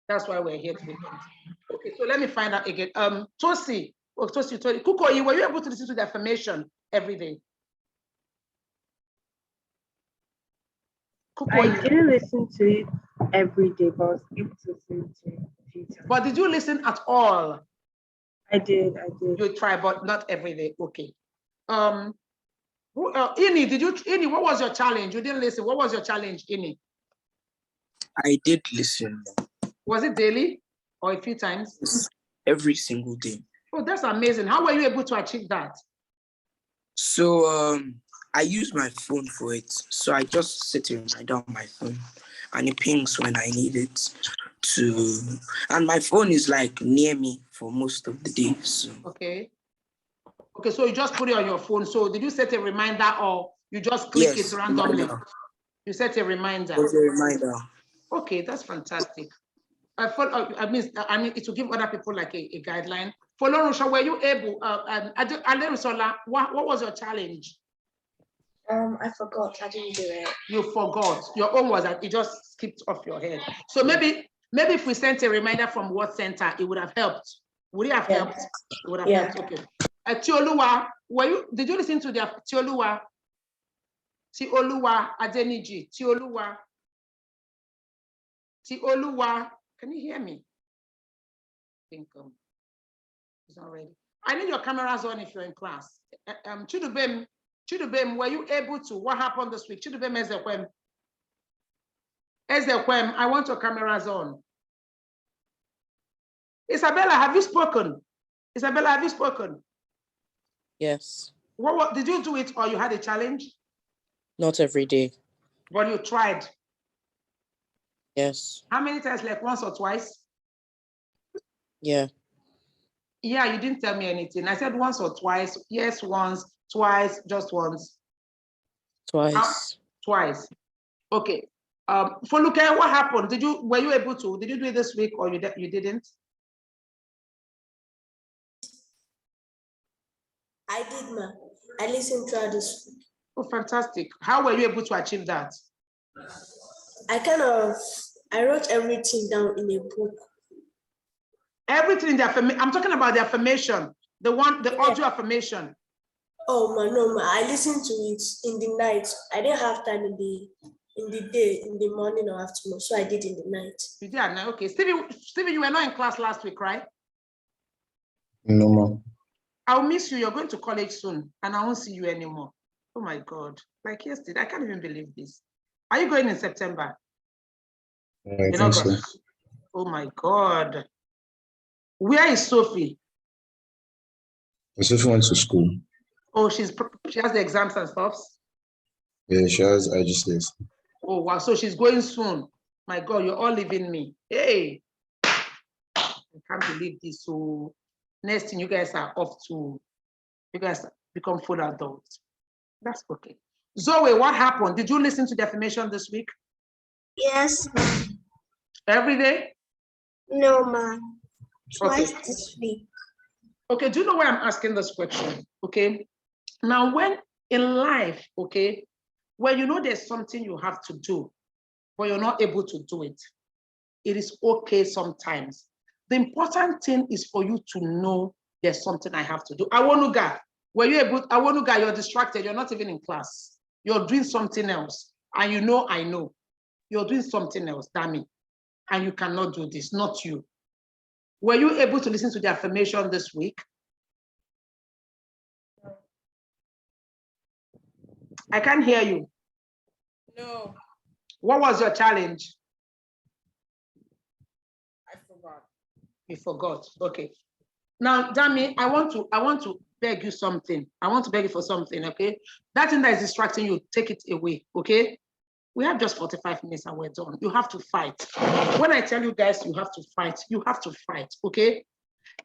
That's why we're here today. Okay, so let me find out again. Tosi, Kukoyi, were you able to listen to the affirmation every day? I didn't listen to it every day, but I was able to listen to it a few times. But did you listen at all? I did. You tried, but not every day. Okay. Ini, Ini, what was your challenge? You didn't listen. What was your challenge, Ini? I did listen. Was it daily or a few times? Every single day. Oh, that's amazing. How were you able to achieve that? So I use my phone for it. So I just set a reminder on my phone and it pings when I need it to. And my phone is like near me for most of the day. So. Okay. Okay, so you just put it on your phone. So did you set a reminder or you just click it randomly? Reminder. You set a reminder. It was a reminder. Okay, that's fantastic. I mean, it will give other people like a guideline. For Lorusha, were you able? What was your challenge? I forgot. I didn't do it. You forgot. Your own was that it just skipped off your head. So maybe if we sent a reminder from Word Center, it would have helped. Would it have helped? It would have helped. Okay. Tioluwa, did you listen to the Tioluwa? Tioluwa Adeniji. Tioluwa. Tioluwa. Can you hear me? I think it's not ready. I need your cameras on if you're in class. Chidubem, were you able to? What happened this week? Chidubem Ezekwem, I want your cameras on. Isabella, have you spoken? Isabella, have you spoken? Yes. What did you do it or you had a challenge? Not every day. But you tried? Yes. How many times, like once or twice? Yeah. Yeah, you didn't tell me anything. I said once or twice. Yes, once, twice, just once. Twice. Twice. Okay. For Luke, what happened? Were you able to? Did you do it this week or you didn't? I did, ma. I listened throughout this week. Oh, fantastic. How were you able to achieve that? I wrote everything down in a book. Everything in the affirmation. I'm talking about the affirmation, the audio affirmation. Oh, no, ma. I listened to it in the night. I didn't have time in the day, in the morning or afternoon, so I did in the night. You did at night, okay. Stevie, you were not in class last week, right? No, ma'am. I'll miss you. You're going to college soon, and I won't see you anymore. Oh my God! Like yesterday, I can't even believe this. Are you going in September? I think so. Oh my God! Where is Sophie? Sophie went to school. Oh, she has the exams and stuff. Yeah, she has IGCS. Oh wow! So she's going soon. My God, you're all leaving me. Hey, I can't believe this. So next thing, you guys are off to. You guys become full adults. That's okay. Zoe, what happened? Did you listen to the affirmation this week? Yes, ma'am. Every day? No, ma'am. Twice Okay. this week. Okay, do you know why I'm asking this question? Okay. Now, when in life, okay, when you know there's something you have to do, but you're not able to do it, it is okay sometimes. The important thing is for you to know there's something I have to do. Awonuga, were you able? Awonuga, you're distracted. You're not even in class. You're doing something else, and you know I know you're doing something else, Dami, and you cannot do this. Not you. Were you able to listen to the affirmation this week? I can't hear you. No. What was your challenge? I forgot. You forgot. Okay. Now, Dami, I want to beg you something. I want to beg you for something, okay? That thing that is distracting you, take it away, okay? We have just 45 minutes and we're done. You have to fight. When I tell you guys you have to fight, okay?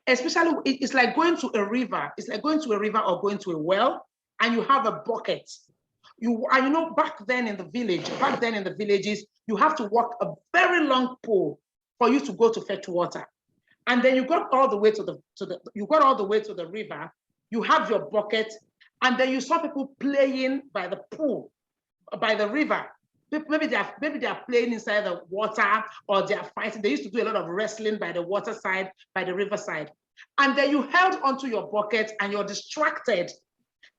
Especially, it's like going to a river. It's like going to a river or going to a well, and you have a bucket. You know, back then in the villages, you have to walk a very long pole for you to go to fetch water. And then you got all the way to the river, you have your bucket, and then you saw people playing by the pool, by the river. maybe they are playing inside the water, or they are fighting. They used to do a lot of wrestling by the water side, by the riverside. And then you held onto your bucket and you're distracted,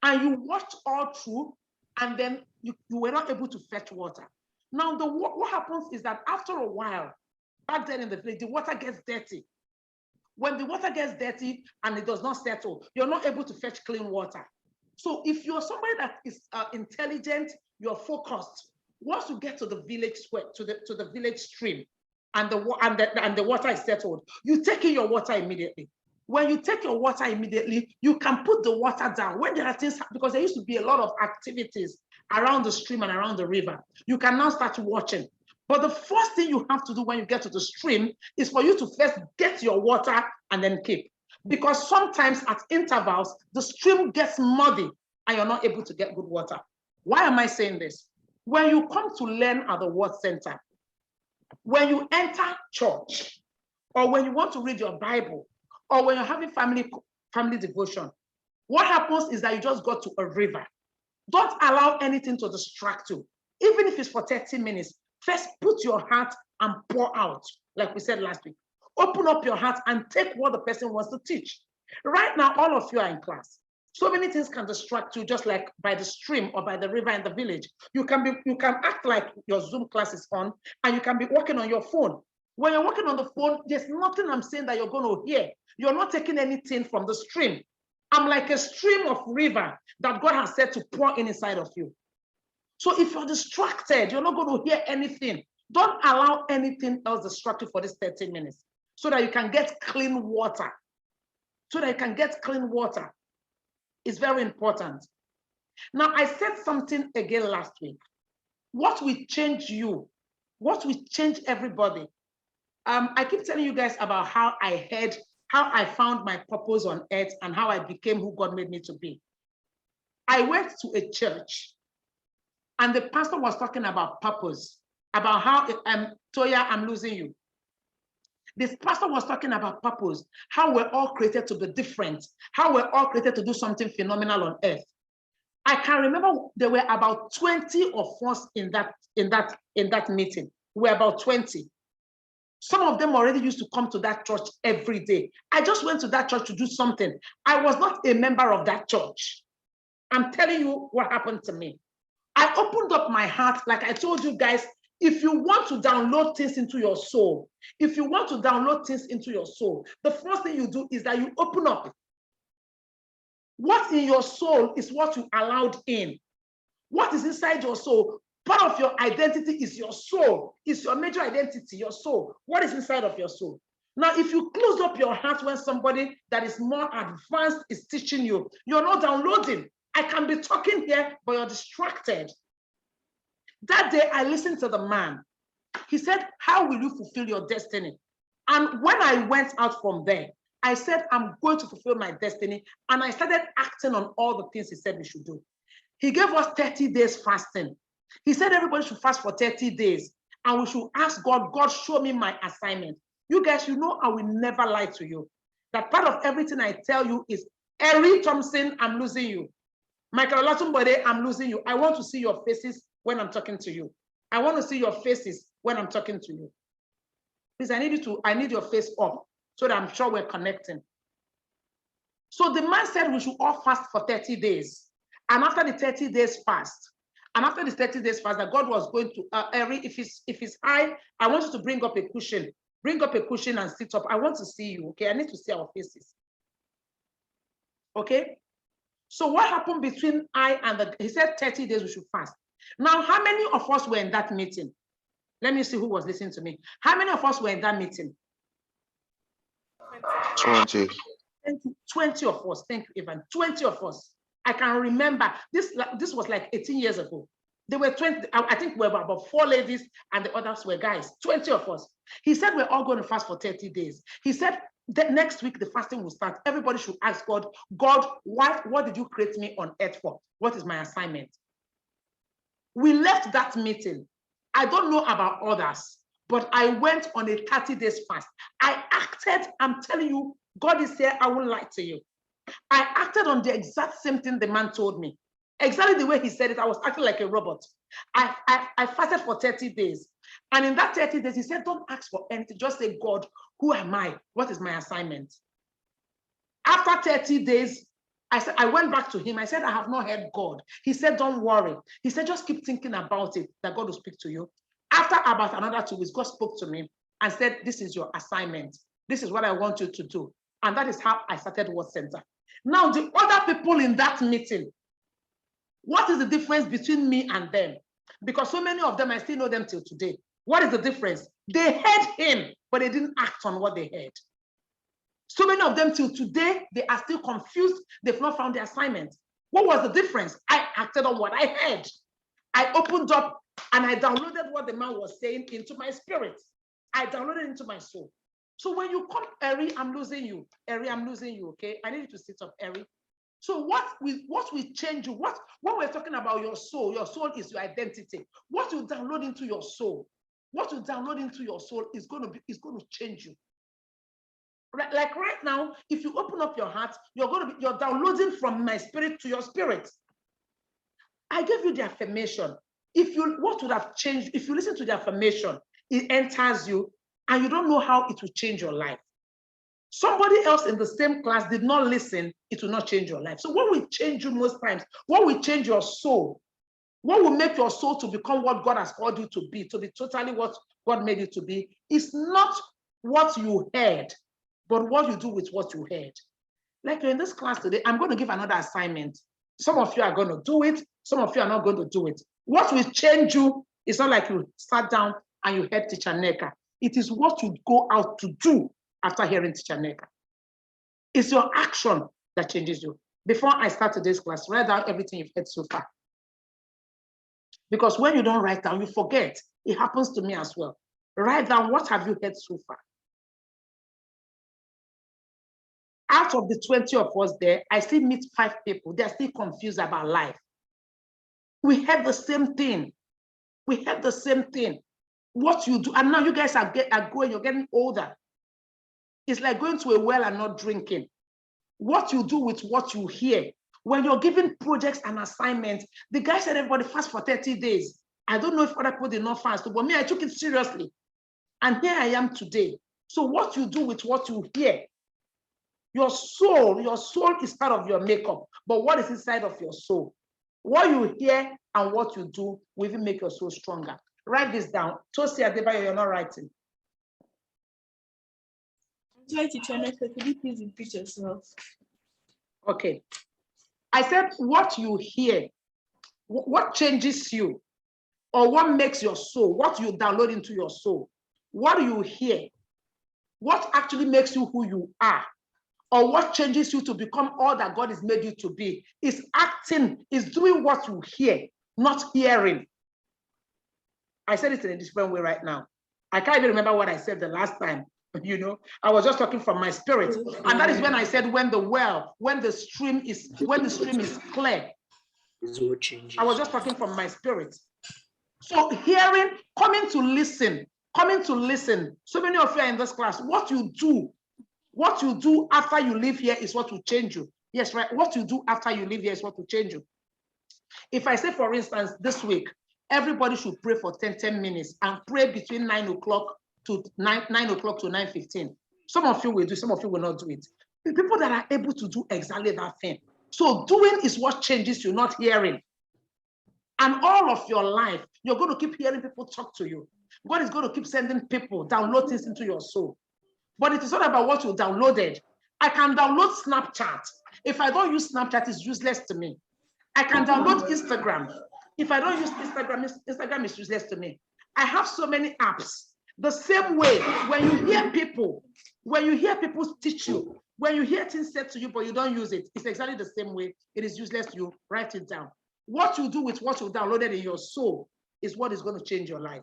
and you watched all through, and then you were not able to fetch water. Now, what happens is that after a while, back then in the village, the water gets dirty. When the water gets dirty and it does not settle, you're not able to fetch clean water. So if you're somebody that is intelligent, you're focused. Once you get to the village square, to the village stream, and the water is settled, you take in your water immediately. When you take your water immediately, you can put the water down. When there are things, because there used to be a lot of activities around the stream and around the river, you can now start watching. But the first thing you have to do when you get to the stream is for you to first get your water and then keep. Because sometimes at intervals, the stream gets muddy and you're not able to get good water. Why am I saying this? When you come to learn at the Word Center, when you enter church, or when you want to read your Bible, or when you're having family devotion, what happens is that you just go to a river. Don't allow anything to distract you. Even if it's for 30 minutes, first put your heart and pour out, like we said last week. Open up your heart and take what the person wants to teach. Right now, all of you are in class. So many things can distract you, just like by the stream or by the river in the village. You can act like your Zoom class is on, and you can be working on your phone. When you're working on the phone, there's nothing I'm saying that you're going to hear. You're not taking anything from the stream. I'm like a stream of river that God has said to pour inside of you. So if you're distracted, you're not going to hear anything. Don't allow anything else distract you for this 30 minutes so that you can get clean water. It's very important. Now, I said something again last week. What will change you? What will change everybody? I keep telling you guys about how I found my purpose on earth and how I became who God made me to be. I went to a church and the pastor was talking about purpose, about how, Toya, I'm losing you. This pastor was talking about purpose, how we're all created to be different, how we're all created to do something phenomenal on earth. I can remember there were about 20 of us in that meeting. We were about 20. Some of them already used to come to that church every day. I just went to that church to do something. I was not a member of that church. I'm telling you what happened to me. I opened up my heart, like I told you guys. If you want to download things into your soul, the first thing you do is that you open up. What's in your soul is what you allowed in. What is inside your soul? Part of your identity is your soul. It's your major identity, your soul. What is inside of your soul? Now, if you close up your heart when somebody that is more advanced is teaching you, you're not downloading. I can be talking here, but you're distracted. That day, I listened to the man. He said, how will you fulfill your destiny? And when I went out from there, I said, I'm going to fulfill my destiny. And I started acting on all the things he said we should do. He gave us 30 days fasting. He said everybody should fast for 30 days. And we should ask God, God, show me my assignment. You guys, you know I will never lie to you. That part of everything I tell you is, Eri Thompson, I'm losing you. Michael Olatumbode, I'm losing you. I want to see your faces when I'm talking to you. I want to see your faces when I'm talking to you. Please, I need your face up so that I'm sure we're connecting. So the man said we should all fast for 30 days. And after the 30 days fast, that God was going to, Eri, if it's high, I want you to bring up a cushion. Bring up a cushion and sit up. I want to see you, okay? I need to see our faces. Okay? So what happened between he said 30 days we should fast. Now, how many of us were in that meeting? Let me see who was listening to me. How many of us were in that meeting? 20. 20 of us. Thank you, Evan. 20 of us. I can remember this was like 18 years ago. There were 20, I think we were about 4 ladies and the others were guys, 20 of us. He said we're all going to fast for 30 days. He said that next week the fasting will start. Everybody should ask God, what did you create me on earth for? What is my assignment? We left that meeting. I don't know about others, but I went on a 30 days fast. I acted, I'm telling you, God is here, I won't lie to you. I acted on the exact same thing the man told me. Exactly the way he said it, I was acting like a robot. I fasted for 30 days. And in that 30 days, he said, don't ask for anything. Just say, God, who am I? What is my assignment? After 30 days, I went back to him. I said, I have not heard God. He said, don't worry. He said, just keep thinking about it, that God will speak to you. After about another 2 weeks, God spoke to me and said, this is your assignment. This is what I want you to do. And that is how I started Word Center. Now, the other people in that meeting, what is the difference between me and them? Because so many of them, I still know them till today. What is the difference? They heard him, but they didn't act on what they heard. So many of them till today, they are still confused. They've not found the assignment. What was the difference? I acted on what I heard. I opened up and I downloaded what the man was saying into my spirit. I downloaded it into my soul. So when you come, Eri, I'm losing you. Eri, I'm losing you, okay? I need you to sit up, Eri. So what will change you? When we're talking about your soul is your identity. What you download into your soul, is going to change you. Like right now, if you open up your heart, you're downloading from my spirit to your spirit. I gave you the affirmation. What would have changed if you listen to the affirmation? It enters you, and you don't know how it will change your life. Somebody else in the same class did not listen, it will not change your life. So what will change you most times? What will change your soul? What will make your soul to become what God has called you to be totally what God made you to be, is not what you heard, but what you do with what you heard. Like you're in this class today, I'm going to give another assignment. Some of you are going to do it. Some of you are not going to do it. What will change you is not like you sat down and you heard Teacher Neka. It is what you go out to do after hearing Teacher Neka. It's your action that changes you. Before I start today's class, write down everything you've heard so far. Because when you don't write down, you forget. It happens to me as well. Write down, what have you heard so far? Out of the 20 of us there, I still meet 5 people. They're still confused about life. We have the same thing. We have the same thing. What you do, and now you guys are growing, you're getting older. It's like going to a well and not drinking. What you do with what you hear. When you're giving projects and assignments, the guy said everybody fast for 30 days. I don't know if other people did not fast, but me, I took it seriously. And here I am today. So what you do with what you hear, your soul is part of your makeup, but what is inside of your soul? What you hear and what you do will even make your soul stronger. Write this down. Tosi Adebayo, you're not writing. I'm sorry, Teacher Neka, could you please repeat yourself? Okay. I said what you hear, what changes you, or what makes your soul, what you download into your soul, what do you hear, what actually makes you who you are, or what changes you to become all that God has made you to be, is acting, is doing what you hear, not hearing. I said it in a different way right now. I can't even remember what I said the last time. You know, I was just talking from my spirit. And that is when I said, when the stream is clear. I was just talking from my spirit. So hearing, coming to listen. So many of you are in this class. What you do after you leave here is what will change you. Yes, right. What you do after you leave here is what will change you. If I say, for instance, this week, everybody should pray for 10 minutes and pray between 9 o'clock to 9:15. Some of you will do, some of you will not do it. The people that are able to do exactly that thing. So doing is what changes you, not hearing. And all of your life, you're going to keep hearing people talk to you. God is going to keep sending people, download things into your soul. But it is not about what you downloaded. I can download Snapchat. If I don't use Snapchat, it's useless to me. I can download Instagram. If I don't use Instagram, Instagram is useless to me. I have so many apps. The same way, when you hear people teach you, when you hear things said to you, but you don't use it, it's exactly the same way. It is useless to you. Write it down. What you do with what you downloaded in your soul is what is going to change your life.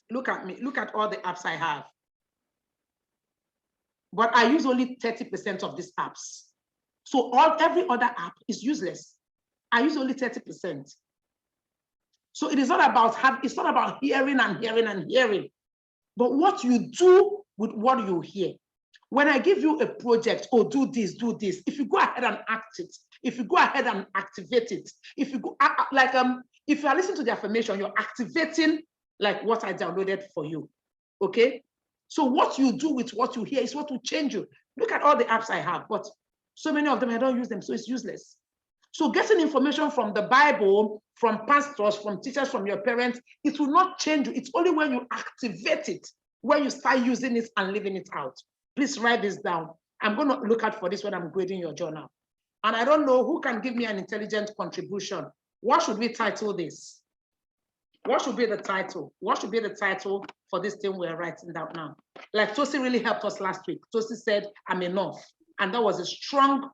Look at me. Look at all the apps I have. But I use only 30% of these apps. So every other app is useless. I use only 30%. So it is not about hearing and hearing and hearing, but what you do with what you hear. When I give you a project, or do this, if you go ahead and act it, if you go ahead and activate it, if you go if you are listening to the affirmation, you're activating like what I downloaded for you. Okay. So what you do with what you hear is what will change you. Look at all the apps I have, but so many of them I don't use them, so it's useless. So getting information from the Bible, from pastors, from teachers, from your parents, it will not change you. It's only when you activate it, when you start using it and living it out. Please write this down. I'm going to look out for this when I'm grading your journal. And I don't know who can give me an intelligent contribution. What should we title this? What should be the title? What should be the title for this thing we're writing down now? Like Tosi really helped us last week. Tosi said, I'm enough. And that was a strong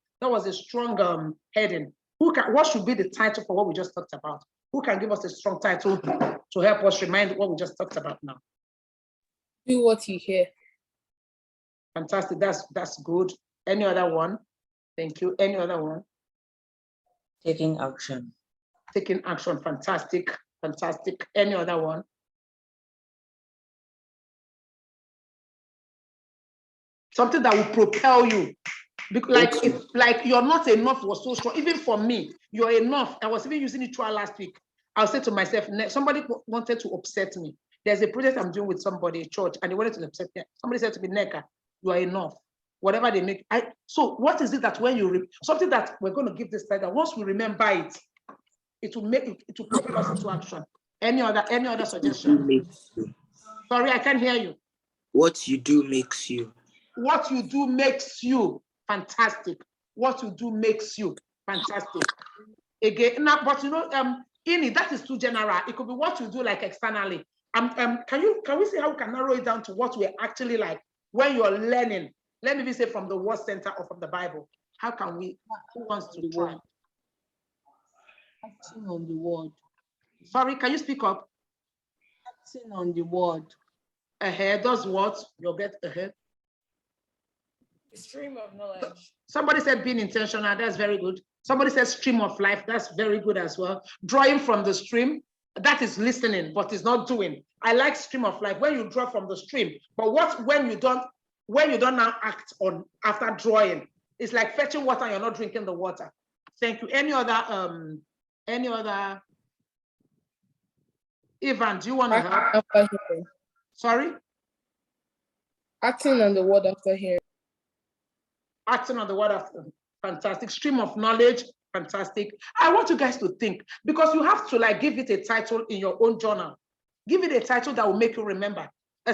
heading. What should be the title for what we just talked about? Who can give us a strong title to help us remind what we just talked about now? Do what you hear. Fantastic. That's good. Any other one? Thank you. Any other one? Taking action. Taking action. Fantastic. Fantastic. Any other one? Something that will propel you. Like you're not enough was so strong. Even for me, you're enough. I was even using it throughout last week. I'll say to myself, somebody wanted to upset me. There's a project I'm doing with somebody, a church, and they wanted to upset me. Somebody said to me, Neka, you are enough. Whatever they make. So what is it that when you something that we're going to give this title, once we remember it, it will propel us into action. Any other suggestion? Sorry, I can't hear you. What you do makes you. What you do makes you. Fantastic. What you do makes you. Fantastic. Again, now, but that is too general. It could be what you do like externally. Can we see how we can narrow it down to what we're actually like when you're learning? Let me say from the word center or from the Bible. How can we? Who wants to try? Acting on the word. Sorry, can you speak up? Acting on the word. Ahead does what? You'll get ahead. Stream of knowledge. Somebody said being intentional. That's very good. Somebody said stream of life. That's very good as well. Drawing from the stream. That is listening, but it's not doing. I like stream of life when you draw from the stream. But when you don't now act on after drawing? It's like fetching water and you're not drinking the water. Thank you. Any other? Ivan, do you want to help? After hearing. Sorry? Acting on the word after hearing. Acting on the word after. Fantastic. Stream of knowledge. Fantastic. I want you guys to think, because you have to give it a title in your own journal. Give it a title that will make you remember.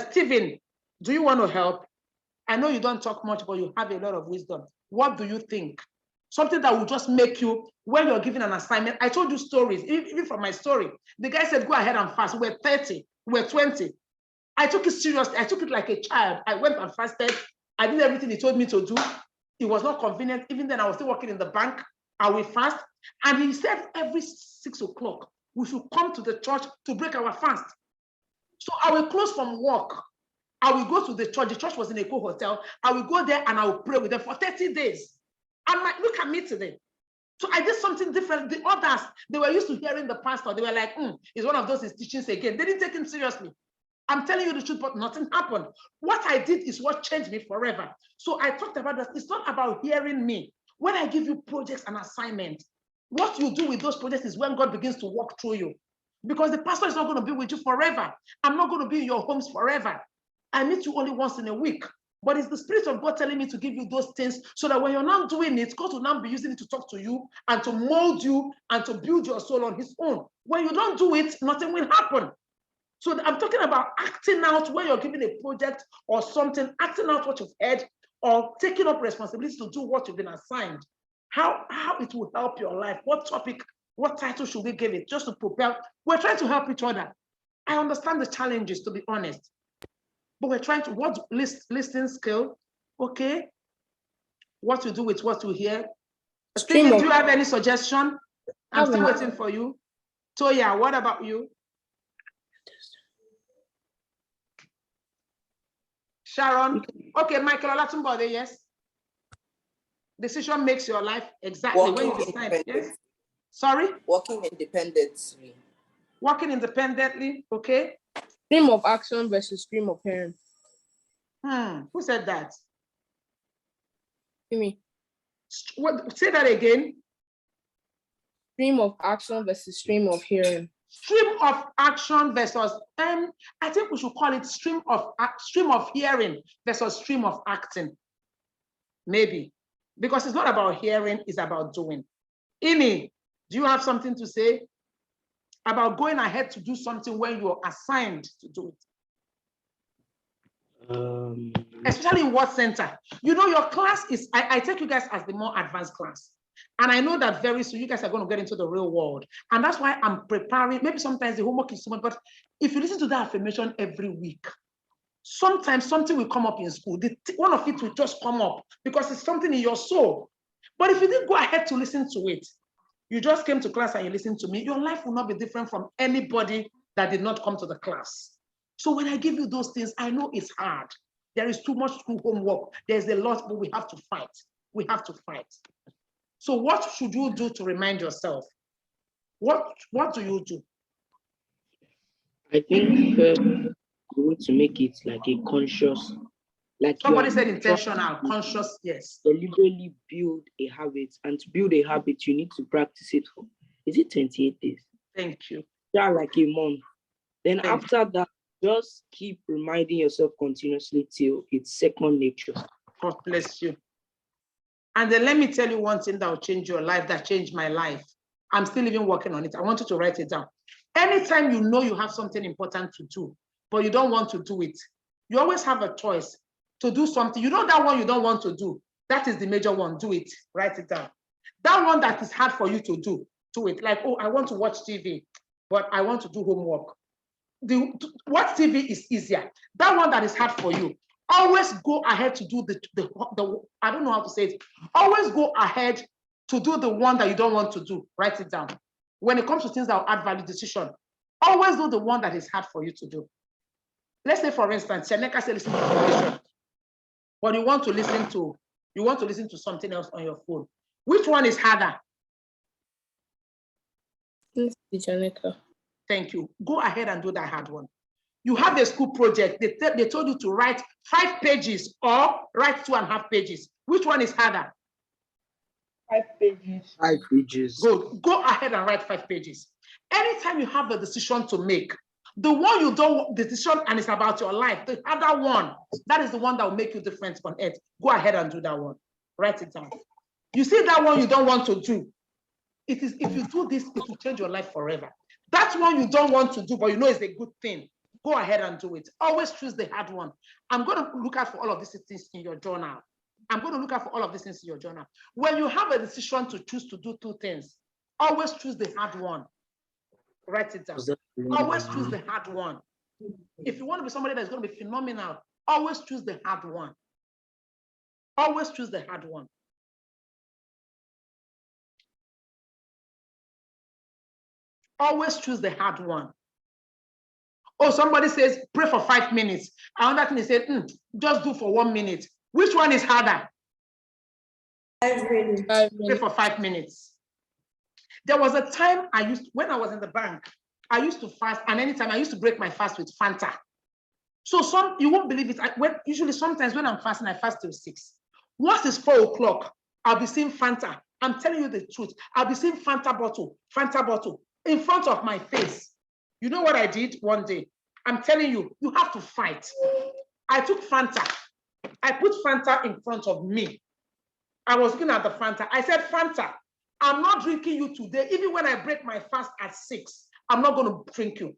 Stephen, do you want to help? I know you don't talk much, but you have a lot of wisdom. What do you think? Something that will just make you, when you're given an assignment. I told you stories, even from my story. The guy said, go ahead and fast. We're 30, we're 20. I took it seriously. I took it like a child. I went and fasted. I did everything he told me to do. It was not convenient. Even then, I was still working in the bank. I will fast. And he said every 6 o'clock, we should come to the church to break our fast. So I will close from work. I will go to the church. The church was in a hotel. I will go there and I will pray with them for 30 days. And look at me today. So I did something different. The others, they were used to hearing the pastor. They were like, it's one of those his teachings again. They didn't take him seriously. I'm telling you the truth, but nothing happened. What I did is what changed me forever. So I talked about that. It's not about hearing me. When I give you projects and assignments, what you do with those projects is when God begins to walk through you. Because the pastor is not going to be with you forever. I'm not going to be in your homes forever. I meet you only once in a week. But it's the Spirit of God telling me to give you those things so that when you're not doing it, God will now be using it to talk to you and to mold you and to build your soul on his own. When you don't do it, nothing will happen. So I'm talking about acting out when you're given a project or something, acting out what you've heard or taking up responsibility to do what you've been assigned. How it will help your life. What topic, what title should we give it? Just to propel. We're trying to help each other. I understand the challenges, to be honest. But we're trying to, what listening skill, okay? What to do with what you hear. Stephen, do you have any suggestion? I'm still waiting for you. Toya, what about you? Sharon, okay, Michael Olatumbode, yes. Decision makes your life exactly when you decide. Yes. Sorry? Working independently. Working independently, okay. Stream of action versus stream of hearing. Who said that? Me. What, say that again. Stream of action versus stream of hearing. Stream of action versus I think we should call it stream of hearing versus stream of acting. Maybe. Because it's not about hearing, it's about doing. Amy, do you have something to say about going ahead to do something when you're assigned to do it? Especially in what center? You know, your class is, I take you guys as the more advanced class. And I know that very soon you guys are going to get into the real world. And that's why I'm preparing. Maybe sometimes the homework is so much, but if you listen to that affirmation every week, sometimes something will come up in school. One of it will just come up because it's something in your soul. But if you didn't go ahead to listen to it, you just came to class and you listened to me, your life will not be different from anybody that did not come to the class. So when I give you those things, I know it's hard. There is too much school homework. There's a lot, but we have to fight. We have to fight. So what should you do to remind yourself? What do you do? I think first you want to make it like a conscious, like somebody said intentional, conscious, yes. Deliberately build a habit, and to build a habit, you need to practice it for, is it 28 days? Thank you. Yeah, like a month. Then after that, just keep reminding yourself continuously till it's second nature. God bless you. And then let me tell you one thing that will change your life, that changed my life. I'm still even working on it. I want you to write it down. Anytime you know you have something important to do, but you don't want to do it, you always have a choice to do something. You know that one you don't want to do, that is the major one, do it, write it down. That one that is hard for you to do it. Like, oh, I want to watch TV, but I want to do homework. Watch TV is easier. That one that is hard for you, always go ahead to do the I don't know how to say it. Always go ahead to do the one that you don't want to do. Write it down. When it comes to things that will add value decision, always do the one that is hard for you to do. Let's say, for instance, Seneka said listen to information, but you want to listen to something else on your phone. Which one is harder? Thank you. Go ahead and do that hard one. You have a school project. They told you to write 5 pages or write 2.5 pages. Which one is harder? 5 pages. 5 pages. Good. Go ahead and write 5 pages. Anytime you have a decision to make, the one you don't want, the decision and it's about your life, the other one, that is the one that will make you different on earth. Go ahead and do that one. Write it down. You see that one you don't want to do. It is, if you do this, it will change your life forever. That one you don't want to do, but you know it's a good thing. Go ahead and do it. Always choose the hard one. I'm going to look out for all of these things in your journal. I'm going to look out for all of these things in your journal. When you have a decision to choose to do 2 things, always choose the hard one. Write it down. Always choose the hard one. If you want to be somebody that's going to be phenomenal, always choose the hard one. Always choose the hard one. Always choose the hard one. Oh, somebody says, pray for 5 minutes. Another thing is said, just do for 1 minute. Which one is harder? 5 minutes. Pray for 5 minutes. There was a time when I was in the bank, I used to fast, and anytime I used to break my fast with Fanta. So you won't believe it. Usually sometimes when I'm fasting, I fast till 6. Once it's 4 o'clock, I'll be seeing Fanta. I'm telling you the truth. I'll be seeing Fanta bottle in front of my face. You know what I did one day? I'm telling you, you have to fight. I took Fanta. I put Fanta in front of me. I was looking at the Fanta. I said, Fanta, I'm not drinking you today. Even when I break my fast at 6, I'm not going to drink you.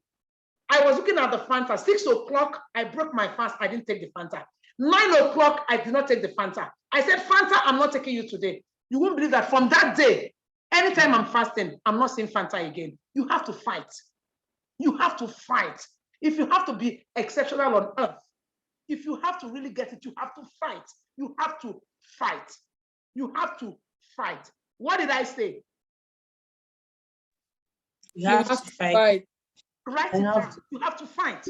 I was looking at the Fanta. 6 o'clock, I broke my fast. I didn't take the Fanta. 9 o'clock, I did not take the Fanta. I said, Fanta, I'm not taking you today. You won't believe that from that day, anytime I'm fasting, I'm not seeing Fanta again. You have to fight. You have to fight. If you have to be exceptional on earth, if you have to really get it, you have to fight. You have to fight. You have to fight. What did I say? You have to fight. Write it down. You have to fight.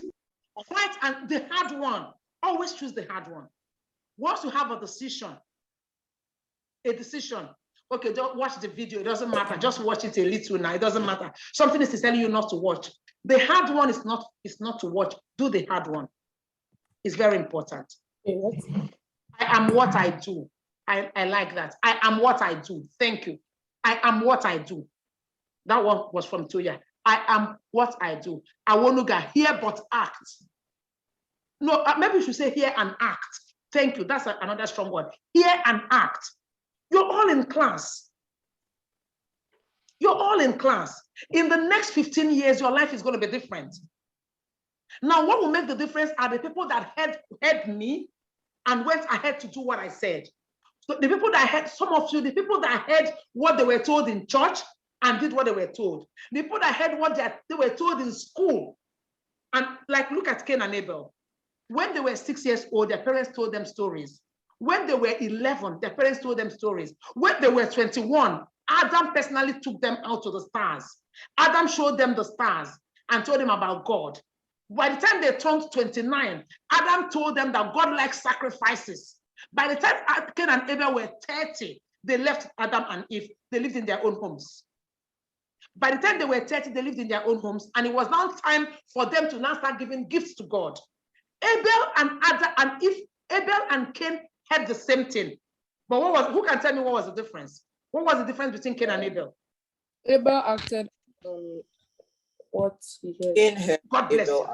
Fight, and the hard one. Always choose the hard one. Once you have a decision, okay, don't watch the video. It doesn't matter. Just watch it a little now. It doesn't matter. Something is telling you not to watch. The hard one is not to watch. Do the hard one. It's very important. I am what I do. I like that. I am what I do. Thank you. I am what I do. That one was from Toya. I am what I do. I want to get hear but act. No, maybe you should say hear and act. Thank you. That's another strong word. Hear and act. You're all in class. You're all in class. In the next 15 years, your life is going to be different. Now, what will make the difference are the people that heard me and went ahead to do what I said. So the people that heard, some of you, the people that heard what they were told in church and did what they were told. The people that heard what they were told in school. And like, look at Cain and Abel. When they were 6 years old, their parents told them stories. When they were 11, their parents told them stories. When they were 21, Adam personally took them out to the stars. Adam showed them the stars and told them about God. By the time they turned 29, Adam told them that God likes sacrifices. By the time Cain and Abel were 30, they left Adam and Eve. They lived in their own homes. By the time they were 30, they lived in their own homes, and it was now time for them to now start giving gifts to God. Abel and Adam and Eve, Abel and Cain had the same thing. But who can tell me what was the difference? What was the difference between Cain and Abel? Abel acted on what he heard. God bless you.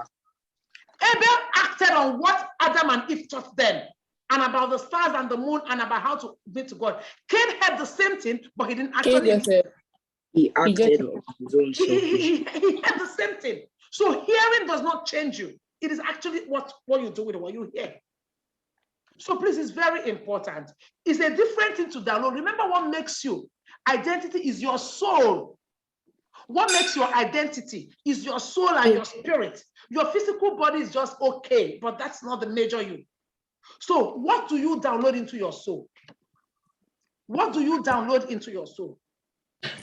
Abel acted on what Adam and Eve taught them, and about the stars and the moon, and about how to be to God. Cain had the same thing, but he didn't actually. He acted on his own selfish. He had the same thing. So hearing does not change you. It is actually what you do with what you hear. So please, it's very important. It's a different thing to download. Remember, what makes you identity is your soul. What makes your identity is your soul and your spirit. Your physical body is just okay, but that's not the major you. So what do you download into your soul? What do you download into your soul?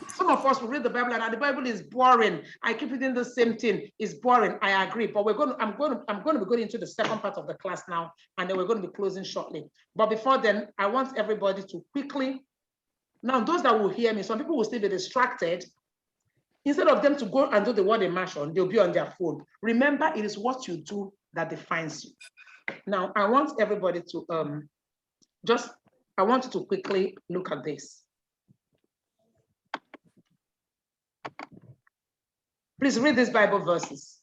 Some of us will read the Bible and the Bible is boring. I keep reading the same thing. It's boring. I agree. But I'm going to be going into the second part of the class now, and then we're going to be closing shortly. But before then, I want everybody to quickly. Now, those that will hear me, some people will still be distracted. Instead of them to go and do the word immersion, they'll be on their phone. Remember, it is what you do that defines you. Now, I want everybody to I want you to quickly look at this. Please read these Bible verses.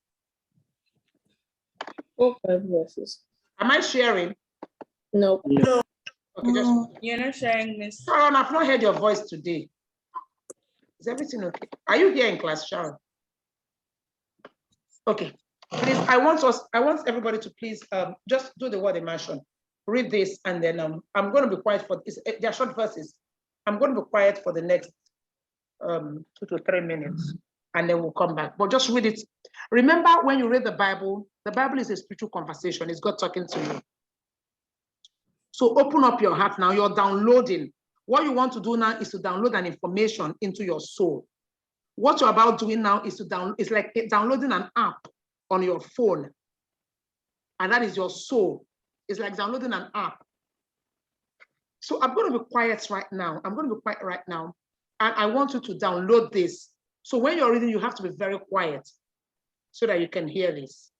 What Bible verses? Am I sharing? No. No. Okay, just You're not sharing, Miss. Sharon, I've not heard your voice today. Is everything okay? Are you here in class, Sharon? Okay. Please, I want everybody to please just do the word immersion. Read this, and then I'm going to be quiet for this. They're short verses. I'm going to be quiet for the next 2 to 3 minutes, and then we'll come back. But just read it. Remember, when you read the Bible is a spiritual conversation. It's God talking to you. So open up your heart now. You're downloading. What you want to do now is to download an information into your soul. What you're about doing now is it's like downloading an app on your phone. And that is your soul. It's like downloading an app. So I'm going to be quiet right now. And I want you to download this. So when you're reading, you have to be very quiet so that you can hear this.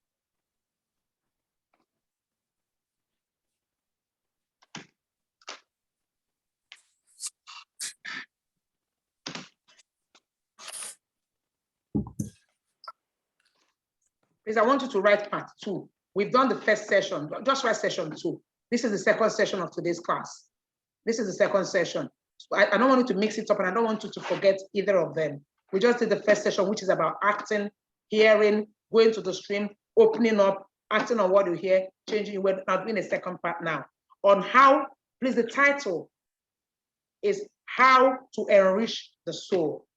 Please, I want you to write part 2. We've done the first session. Just write session 2. This is the second session of today's class. This is the second session. So I don't want you to mix it up, and I don't want you to forget either of them. We just did the first session, which is about acting, hearing, going to the stream, opening up, acting on what you hear, changing. We're doing a second part now on how, please, the title is How to Enrich the Soul.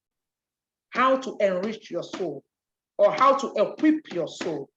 How to enrich your soul, or how to equip your soul.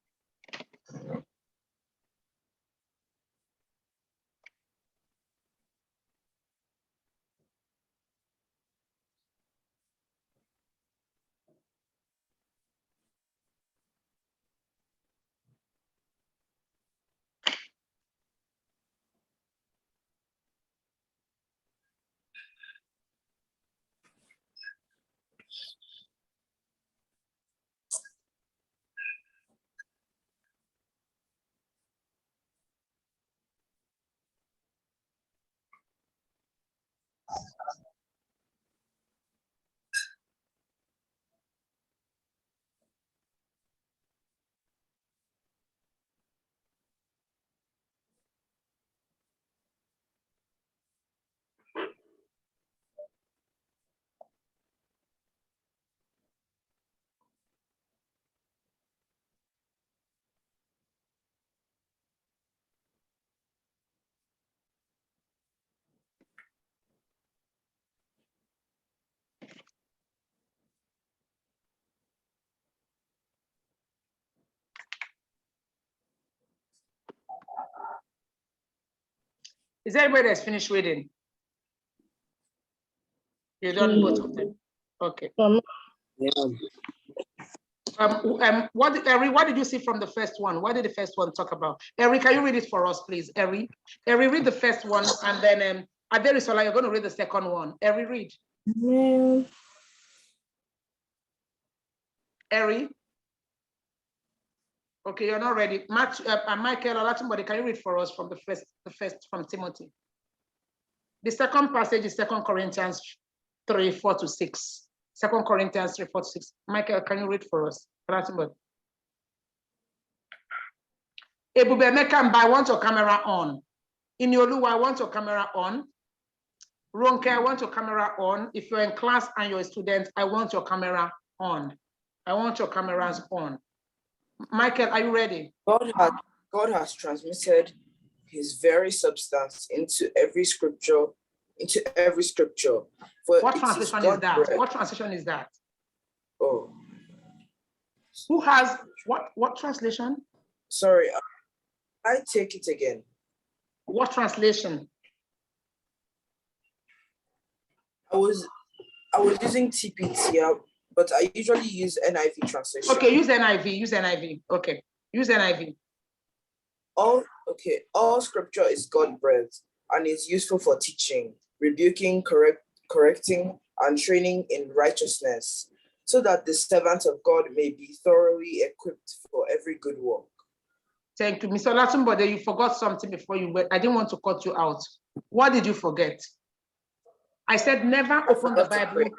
Is everybody that's finished reading? You done both of them. Okay. What did you see from the first one? What did the first one talk about? Eric, can you read it for us, please? Eric, read the first one, and then Aderisola, you're going to read the second one. Eric, read. Eric. Okay, you're not ready. Michael or somebody, can you read for us from the first from Timothy? The second passage is 2 Corinthians 3, 4 to 6. 2 Corinthians 3, 4 to 6. Michael, can you read for us? Ebubemeka, I want your camera on. Inyolu, I want your camera on. Ronke, I want your camera on. If you're in class and you're a student, I want your camera on. I want your cameras on. Michael, are you ready? God has transmitted his very substance into every scripture. For what translation is that? Bread. What translation is that? Oh. Who has what translation? Sorry, I take it again. What translation? I was using TPT, but I usually use NIV translation. Okay, use NIV. Okay, use NIV. All scripture is God-breathed and is useful for teaching, rebuking, correcting, and training in righteousness, so that the servant of God may be thoroughly equipped for every good work. Thank you. Mr. Latumbode, you forgot something before you went. I didn't want to cut you out. What did you forget? I said never open the Bible.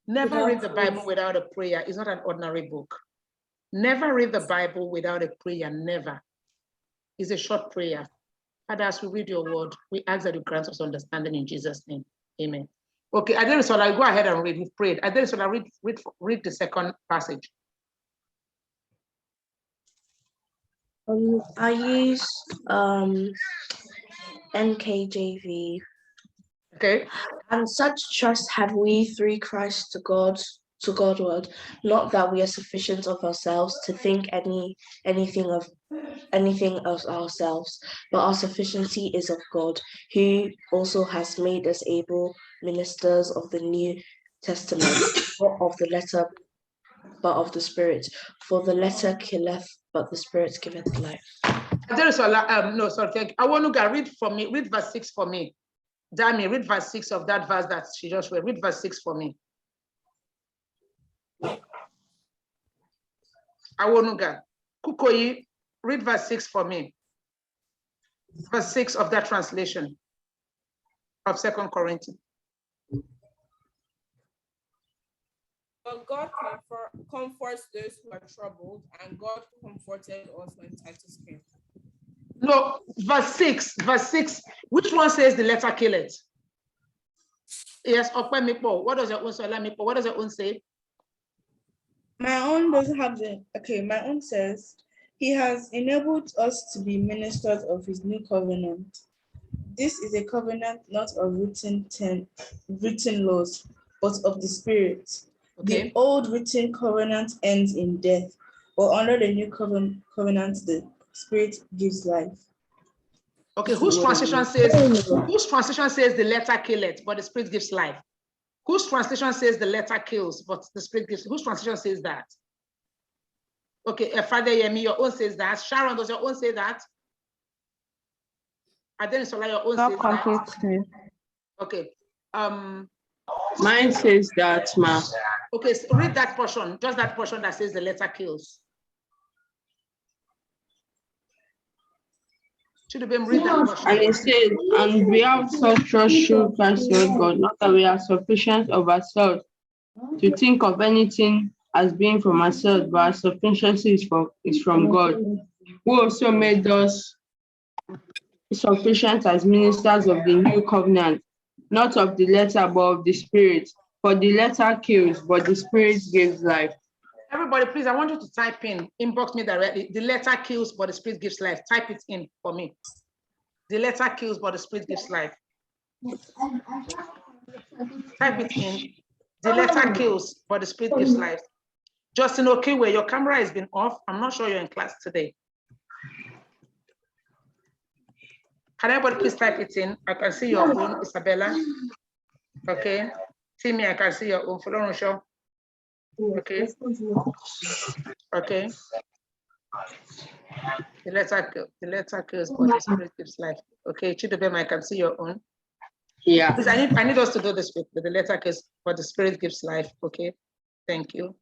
Never read the Bible without a prayer. It's not an ordinary book. Never read the Bible without a prayer. Never. It's a short prayer. Father, as we read your word, we ask that you grant us understanding in Jesus' name. Amen. Okay, Aderisola, go ahead and read. We've prayed. Aderisola, read the second passage. I use NKJV. Okay. And such trust have we through Christ to Godward, not that we are sufficient of ourselves to think anything of ourselves, but our sufficiency is of God, who also has made us able ministers of the New Testament, not of the letter, but of the Spirit. For the letter killeth, but the Spirit giveth life. No, sorry, thank you. I want to read for me. Read verse 6 for me. Dami, read verse 6 of that verse that she just read. Read verse 6 for me. Awonuga. Kukoyi, read verse 6 for me. Verse 6 of that translation of 2 Corinthians. But God comforts those who are troubled, and God comforted us when Titus came. No, verse 6. Which one says the letter kill it? Yes, Okpemipo. What does your own say? What does your own say? My own doesn't have the, okay, my own says, he has enabled us to be ministers of his new covenant. This is a covenant not of written laws, but of the Spirit. Okay. The old written covenant ends in death, but under the new covenant, the Spirit gives life. Okay, whose translation says the letter killeth, but the Spirit gives life? Whose translation says the letter kills, but the Spirit gives? Whose translation says that? Okay, Father Yemi, your own says that. Sharon, does your own say that? Adenisola, your own says that. Okay. Mine says that, ma. Okay, so read that portion, just that portion that says the letter kills. Should have been read that portion. And it says, and we have such trust through Christ God, not that we are sufficient of ourselves to think of anything as being from ourselves, but our sufficiency is from God, who also made us sufficient as ministers of the new covenant, not of the letter, but of the Spirit. For the letter kills, but the Spirit gives life. Everybody, please, I want you to type inbox me directly. The letter kills, but the Spirit gives life. Type it in for me. The letter kills, but the Spirit gives life. Type it in. The letter kills, but the Spirit gives life. Justin Okiwe, your camera has been off. I'm not sure you're in class today. Can everybody please type it in? I can see your own, Isabella. Okay. Timmy, I can see your own. Follow show. Okay. Okay. The letter kills, but the spirit gives life. Okay, Chidobem, I can see your own. Yeah. Please, I need us to do this with the letter kills, but the spirit gives life. Okay. Thank you.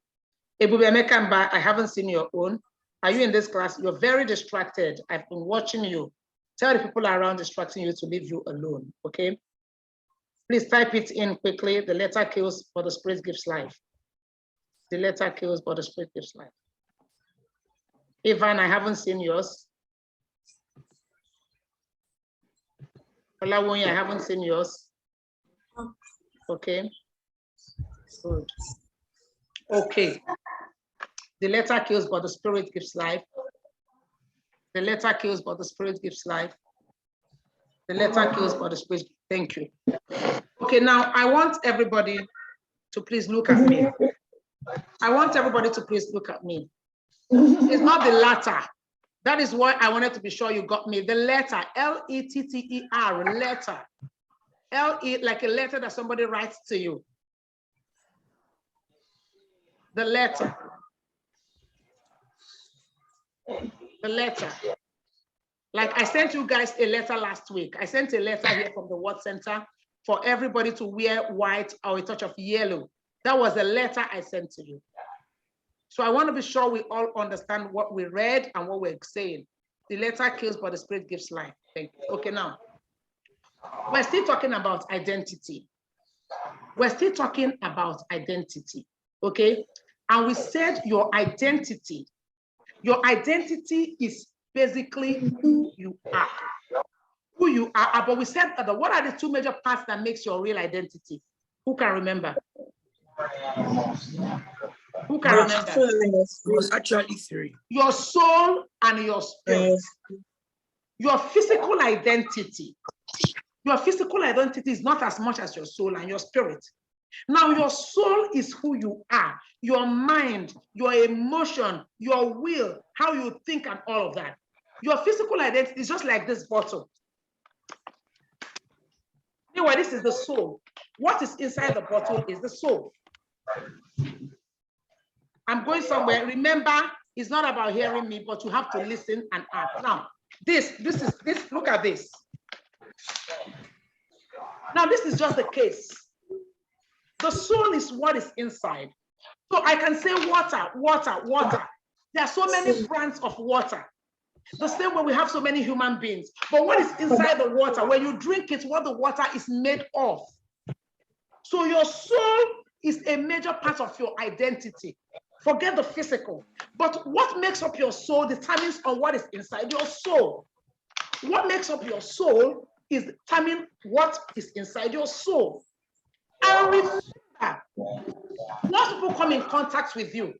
Ebubemekamba, I haven't seen your own. Are you in this class? You're very distracted. I've been watching you. Tell the people around distracting you to leave you alone. Okay. Please type it in quickly. The letter kills, but the spirit gives life. The letter kills, but the spirit gives life. Ivan, I haven't seen yours. Olawonye, I haven't seen yours. Okay. Good. Okay. The letter kills, but the spirit gives life. The letter kills, but the spirit gives life. The letter kills, but the spirit. Thank you. Okay, now I want everybody to please look at me. I want everybody to please look at me. It's not the latter. That is why I wanted to be sure you got me. The letter, L-E-T-T-E-R, letter. L-E, like a letter that somebody writes to you. The letter. The letter. Like I sent you guys a letter last week. I sent a letter here from the Word Center for everybody to wear white or a touch of yellow. That was the letter I sent to you. So I want to be sure we all understand what we read and what we're saying. The letter kills, but the spirit gives life. Thank you. Okay, now, we're still talking about identity. We're still talking about identity, okay? And we said your identity is basically who you are. Who you are, but we said that what are the two major parts that makes your real identity? Who can remember? Who can remember? It was actually three. Your soul and your spirit. Your physical identity. Your physical identity is not as much as your soul and your spirit. Now, your soul is who you are, your mind, your emotion, your will, how you think and all of that. Your physical identity is just like this bottle. Anyway, this is the soul. What is inside the bottle is the soul. I'm going somewhere. Remember, it's not about hearing me, but you have to listen and act. Now, this, look at this. Now, this is just the case. The soul is what is inside. So I can say water, water, water. There are so many brands of water. The same way we have so many human beings. But what is inside the water? When you drink it, what the water is made of. So your soul is a major part of your identity. Forget the physical. But what makes up your soul determines on what is inside your soul. What makes up your soul is determining what is inside your soul. And remember, once people come in contact with you,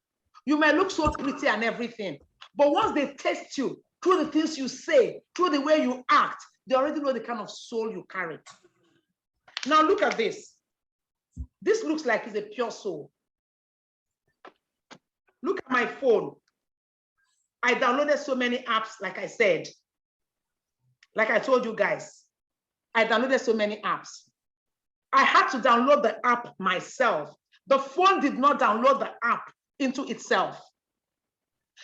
you may look so pretty and everything, but once they taste you, through the things you say, through the way you act, they already know the kind of soul you carry. Now look at this. This looks like it's a pure soul. Look at my phone. I downloaded so many apps, like I said. Like I told you guys, I downloaded so many apps. I had to download the app myself. The phone did not download the app into itself.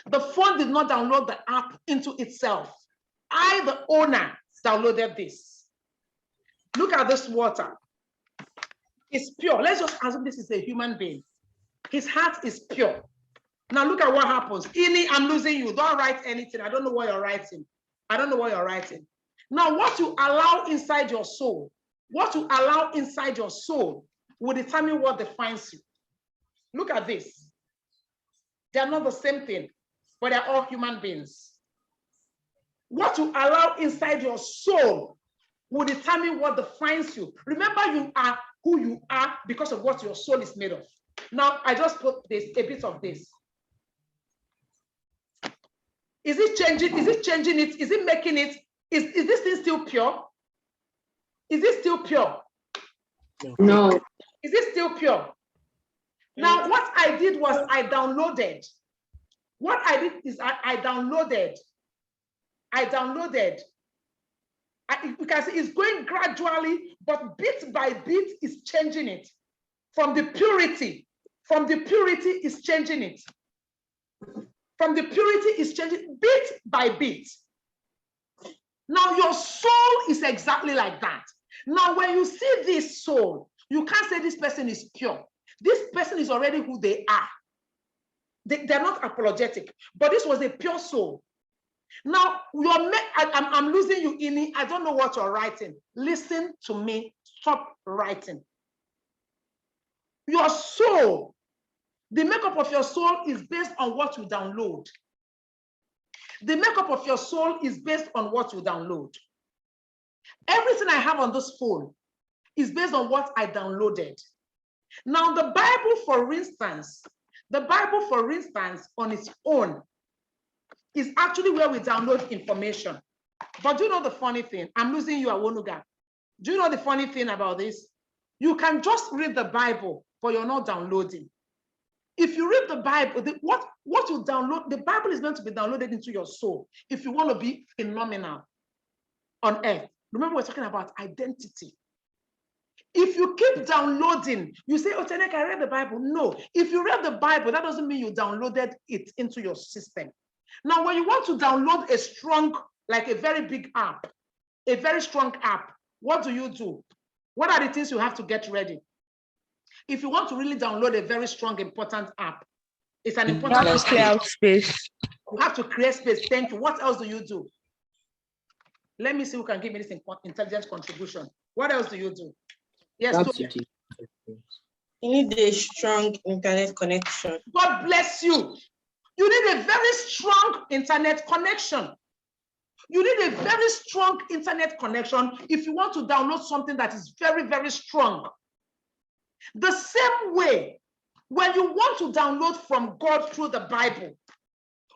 The phone did not download the app into itself. I, the owner, downloaded this. Look at this water. It's pure. Let's just assume this is a human being. His heart is pure. Now look at what happens. Ini, I'm losing you. Don't write anything. I don't know what you're writing. I don't know what you're writing. Now what you allow inside your soul, will determine what defines you. Look at this. They are not the same thing, but they're all human beings. What you allow inside your soul will determine what defines you. Remember, you are who you are because of what your soul is made of. Now, I just put this, a bit of this. Is it changing? Is it changing it? Is it making it? Is this thing still pure? Is it still pure? No. Is it still pure? Now, what I did was I downloaded. What I did is I downloaded You can see it's going gradually, but bit by bit is changing it. From the purity is changing it. From the purity is changing bit by bit. Now your soul is exactly like that. Now when you see this soul, you can't say this person is pure. This person is already who they are. They're not apologetic, but this was a pure soul. Now, I'm losing you, Ini. I don't know what you're writing. Listen to me. Stop writing. Your soul, the makeup of your soul is based on what you download. The makeup of your soul is based on what you download. Everything I have on this phone is based on what I downloaded. Now, the Bible, for instance, on its own is actually where we download information. But do you know the funny thing? I'm losing you, Awonuga. Do you know the funny thing about this? You can just read the Bible, but you're not downloading. If you read the Bible, what you download, the Bible is meant to be downloaded into your soul if you want to be phenomenal on earth. Remember, we're talking about identity. If you keep downloading, you say, oh, Tenek, I read the Bible. No, if you read the Bible, that doesn't mean you downloaded it into your system. Now, when you want to download a strong, like a very big app, a very strong app, what do? What are the things you have to get ready? If you want to really download a very strong, important app, it's an important app. Clear out space. You have to create space. Thank you. What else do? Let me see who can give me this intelligence contribution. What else do? Yes. You need a strong internet connection. God bless you. You need a very strong internet connection. You need a very strong internet connection if you want to download something that is very, very strong. The same way, when you want to download from God through the Bible,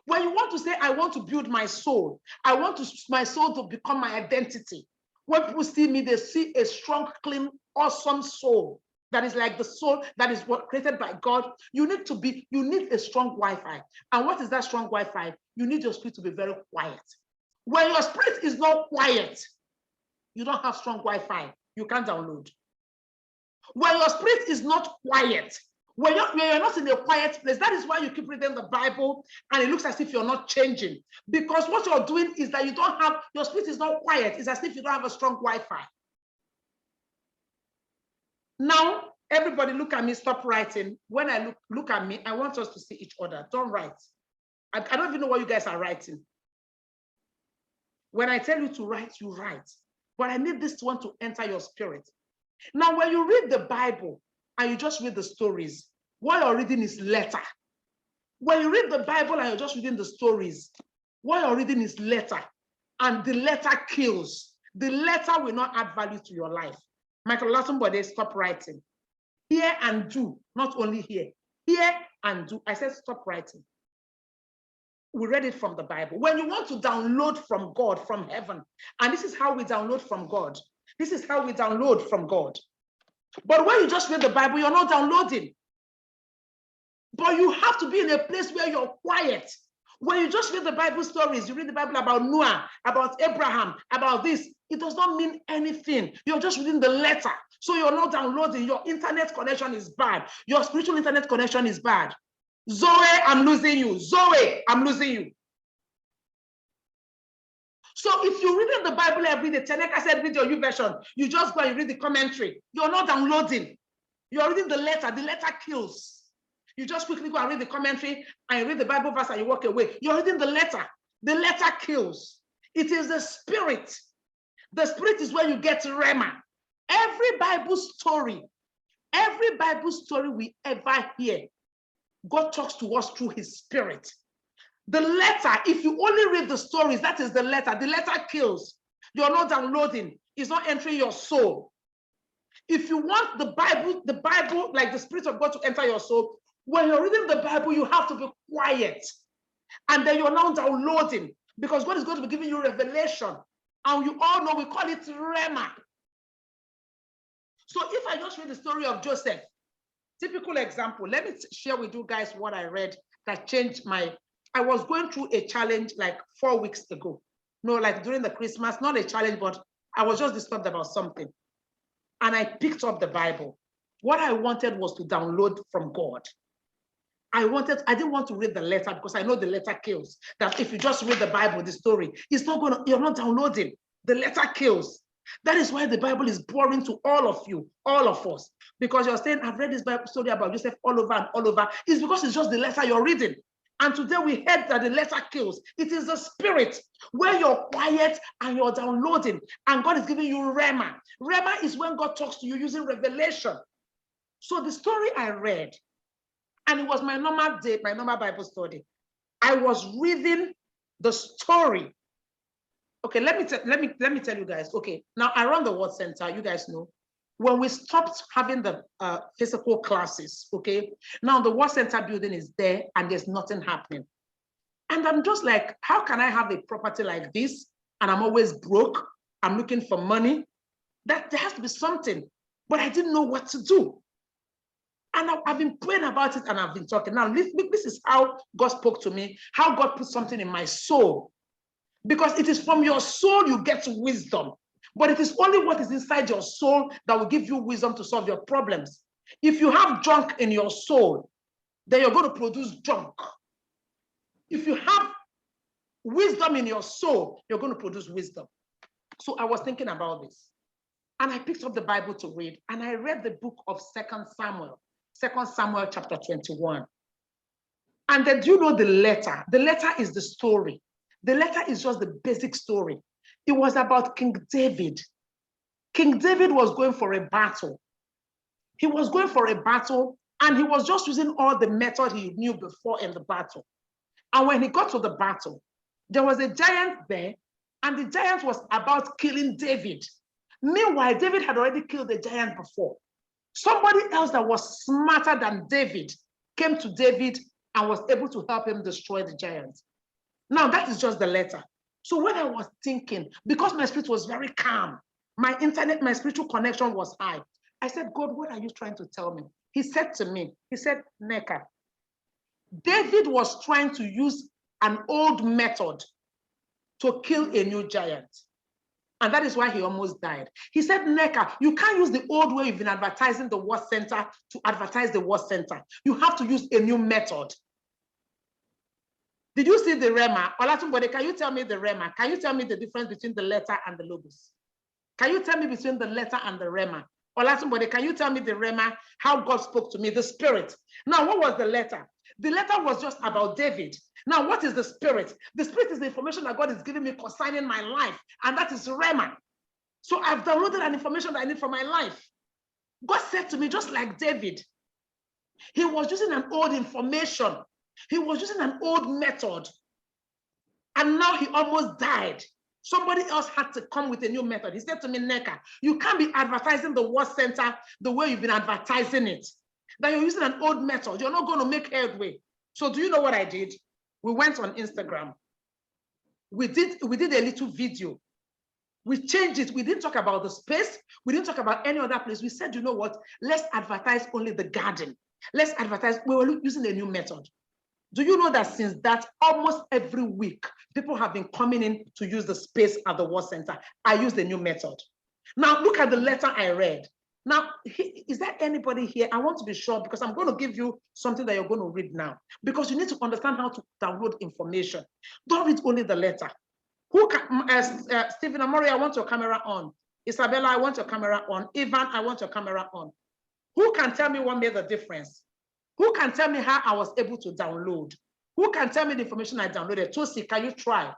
when you want to say, I want to build my soul, I want my soul to become my identity. When people see me, they see a strong, clean, awesome soul that is like the soul that is created by God. You need a strong Wi-Fi. And what is that strong Wi-Fi? You need your spirit to be very quiet. When your spirit is not quiet, you don't have strong Wi-Fi. You can't download. When your spirit is not quiet, when you're not in a quiet place, that is why you keep reading the Bible and it looks as if you're not changing. Because what you're doing is that your spirit is not quiet. It's as if you don't have a strong Wi-Fi. Now, everybody look at me, stop writing. When I look at me, I want us to see each other. Don't write. I don't even know what you guys are writing. When I tell you to write, you write. But I need this one to enter your spirit. Now, when you read the Bible and you just read the stories, what you're reading is letter. When you read the Bible and you're just reading the stories, what you're reading is letter. And the letter kills. The letter will not add value to your life. Michael Lassenbode, stop writing. Hear and do, not only hear. Hear and do. I said stop writing. We read it from the Bible. When you want to download from God, from heaven, and this is how we download from God. This is how we download from God. But when you just read the Bible, you're not downloading. But you have to be in a place where you're quiet. When you just read the Bible stories, you read the Bible about Noah, about Abraham, about this, it does not mean anything. You're just reading the letter. So you're not downloading. Your internet connection is bad. Your spiritual internet connection is bad. Zoe, I'm losing you. Zoe, I'm losing you. So if you're reading the Bible every day, Teneka said, read your YouVersion. You just go and you read the commentary. You're not downloading. You're reading the letter. The letter kills. You just quickly go and read the commentary and you read the Bible verse and you walk away. You're reading the letter. The letter kills. It is the spirit. The spirit is where you get Rema. Every Bible story we ever hear, God talks to us through his spirit. The letter, if you only read the stories, that is the letter. The letter kills. You're not downloading. It's not entering your soul. If you want the Bible, like the Spirit of God to enter your soul, when you're reading the Bible, you have to be quiet. And then you're now downloading because God is going to be giving you revelation. And you all know we call it Rema. So if I just read the story of Joseph, typical example, let me share with you guys what I read that changed I was going through a challenge like 4 weeks ago. No, like during the Christmas, not a challenge, but I was just disturbed about something. And I picked up the Bible. What I wanted was to download from God. I didn't want to read the letter because I know the letter kills. That if you just read the Bible, the story, you're not downloading. The letter kills. That is why the Bible is boring to all of you, all of us. Because you're saying, I've read this Bible story about Joseph all over and all over. It's because it's just the letter you're reading. And today we heard that the letter kills. It is the spirit where you're quiet and you're downloading. And God is giving you Rhema. Rhema is when God talks to you using revelation. So the story I read, and it was my normal day, my normal Bible study. I was reading the story. Okay, let me tell you guys. Okay, now I run the Word Center. You guys know when we stopped having the physical classes. Okay, now the Word Center building is there, and there's nothing happening. And I'm just like, how can I have a property like this? And I'm always broke. I'm looking for money. That there has to be something, but I didn't know what to do. And I've been praying about it and I've been talking. Now, this is how God spoke to me, how God put something in my soul. Because it is from your soul you get wisdom. But it is only what is inside your soul that will give you wisdom to solve your problems. If you have junk in your soul, then you're going to produce junk. If you have wisdom in your soul, you're going to produce wisdom. So I was thinking about this. And I picked up the Bible to read. And I read the book of 2 Samuel. 2 Samuel chapter 21. And then do you know the letter? The letter is the story. The letter is just the basic story. It was about King David. King David was going for a battle. He was going for a battle and he was just using all the method he knew before in the battle. And when he got to the battle, there was a giant there and the giant was about killing David. Meanwhile, David had already killed the giant before. Somebody else that was smarter than David came to David and was able to help him destroy the giant. Now, that is just the letter. So when I was thinking, because my spirit was very calm, my spiritual connection was high, I said, God, what are you trying to tell me? He said to me, he said, Neka, David was trying to use an old method to kill a new giant. And that is why he almost died. He said, Neka, you can't use the old way you've been advertising the Word Center to advertise the Word Center. You have to use a new method. Did you see the Rhema? Olatunbode, can you tell me the Rhema? Can you tell me the difference between the letter and the logos? Can you tell me between the letter and the Rhema? Olatunbode, can you tell me the Rhema, how God spoke to me, the spirit? Now, what was the letter? The letter was just about David. Now, what is the spirit? The spirit is the information that God is giving me concerning my life, and that is Rhema. So I've downloaded an information that I need for my life. God said to me, just like David, he was using an old information. He was using an old method. And now he almost died. Somebody else had to come with a new method. He said to me, Neka, you can't be advertising the Word Center the way you've been advertising it. That you're using an old method. You're not going to make headway. So do you know what I did? We went on Instagram. We did a little video. We changed it. We didn't talk about the space. We didn't talk about any other place. We said, you know what? Let's advertise only the garden. Let's advertise. We were using a new method. Do you know that since that, almost every week, people have been coming in to use the space at the Word Center? I used the new method. Now, look at the letter I read. Now, is there anybody here? I want to be sure because I'm going to give you something that you're going to read now because you need to understand how to download information. Don't read only the letter. Who can, Stephen Amori, I want your camera on. Isabella, I want your camera on. Ivan, I want your camera on. Who can tell me what made the difference? Who can tell me how I was able to download? Who can tell me the information I downloaded? Tosi, can you try?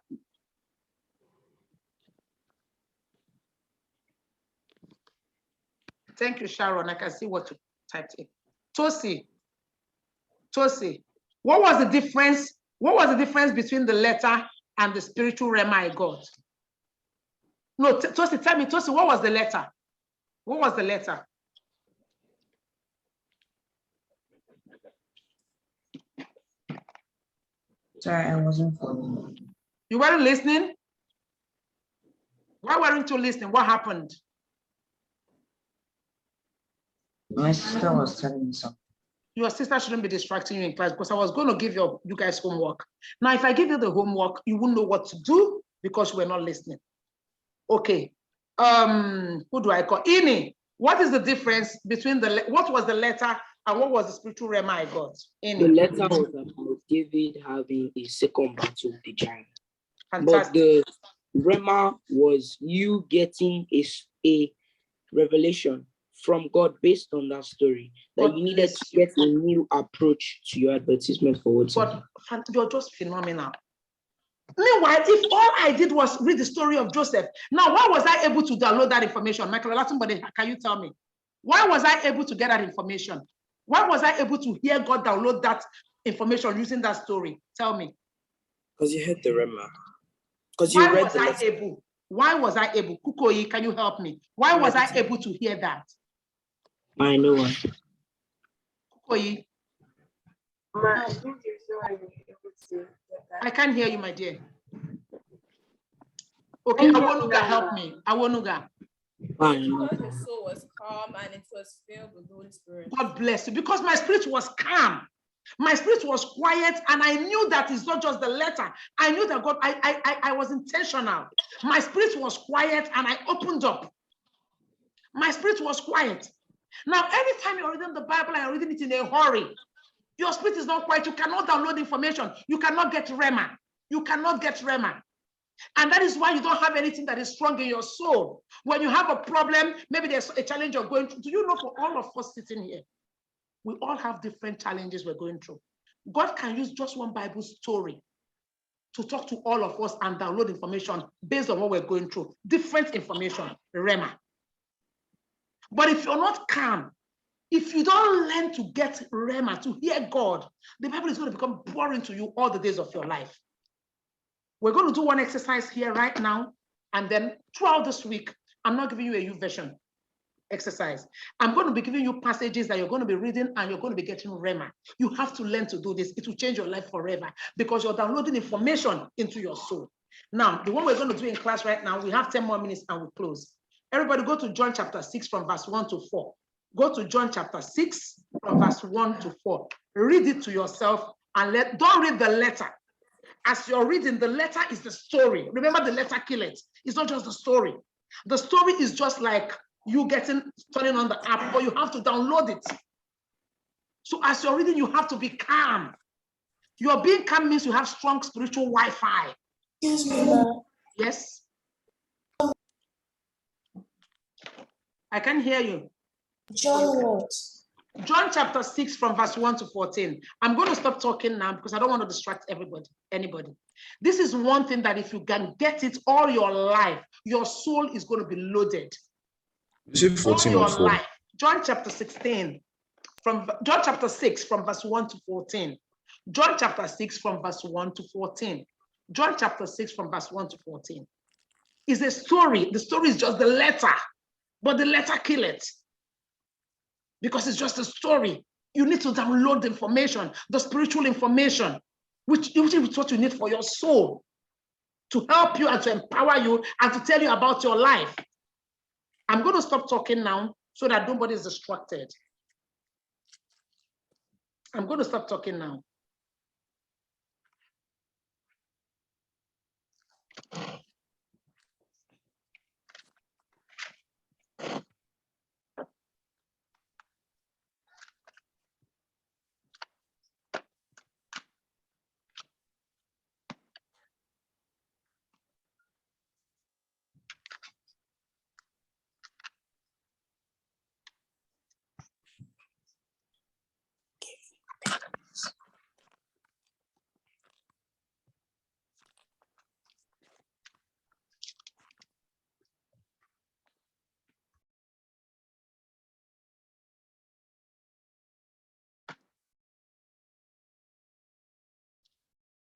Thank you, Sharon. I can see what you typed in. Tosi, what was the difference? What was the difference between the letter and the spiritual Rhema I got? No, Tosi, tell me, Tosi, what was the letter? What was the letter? Sorry, I wasn't following. You weren't listening? Why weren't you listening? What happened? My sister was telling me something. Your sister shouldn't be distracting you in class because I was going to give you guys homework. Now, if I give you the homework, you won't know what to do because we're not listening. Okay. who do I call? Ini. What is the difference between what was the letter and what was the spiritual rema I got? The Ini. letter was about David having a second battle with the giant. Fantastic. But the rema was you getting a revelation from God based on that story, that God you needed to bless you. get a new approach to your advertisement for what's But you're just phenomenal. Meanwhile, if all I did was read the story of Joseph, now why was I able to download that information? Michael, somebody, can you tell me? Why was I able to get that information? Why was I able to hear God download that information using that story? Tell me. Because you heard the rema. Because Why you read was the I letter. able? Why was I able? Kukoyi, can you help me? Why was I able to hear that? I know one. Kukoyi, I can't hear you, my dear. Okay, Awonuga, help me. Awonuga. Because his soul was calm and it was filled with the Holy Spirit. God bless you. Because my spirit was calm. My spirit was quiet, and I knew that it's not just the letter. I knew that God, I was intentional. My spirit was quiet, and I opened up. My spirit was quiet. Now, anytime you're reading the Bible and you're reading it in a hurry, your spirit is not quiet. You cannot download information. You cannot get rema. You cannot get rema. And that is why you don't have anything that is strong in your soul. When you have a problem, maybe there's a challenge you're going through. Do you know, for all of us sitting here, we all have different challenges we're going through. God can use just one Bible story to talk to all of us and download information based on what we're going through. Different information, rema. But if you're not calm, if you don't learn to get rema, to hear God, the Bible is going to become boring to you all the days of your life. We're going to do one exercise here right now, and then throughout this week, I'm not giving you a YouVersion exercise. I'm going to be giving you passages that you're going to be reading, and you're going to be getting rema. You have to learn to do this. It will change your life forever, because you're downloading information into your soul. Now, the one we're going to do in class right now, we have 10 more minutes and we close. Everybody go to John chapter 6 from verse 1 to 4. Go to John chapter 6 from verse 1 to 4. Read it to yourself, and don't read the letter. As you're reading, the letter is the story. Remember, the letter kill it. It's not just the story. The story is just like you turning on the app, but you have to download it. So as you're reading, you have to be calm. Your being calm means you have strong spiritual Wi-Fi. Excuse me, ma'am. Yes? I can hear you. John what? John chapter 6 from verse 1 to 14. I'm going to stop talking now because I don't want to distract anybody. This is one thing that if you can get it all your life, your soul is going to be loaded. Is it 14 or 4? Life. John chapter 6 from verse 1 to 14. John chapter 6 from verse 1 to 14. John chapter 6 from verse 1 to 14. It's a story. The story is just the letter, but the letter kill it. Because it's just a story. You need to download the information, the spiritual information, which is what you need for your soul, to help you and to empower you and to tell you about your life. I'm going to stop talking now so that nobody is distracted. I'm going to stop talking now.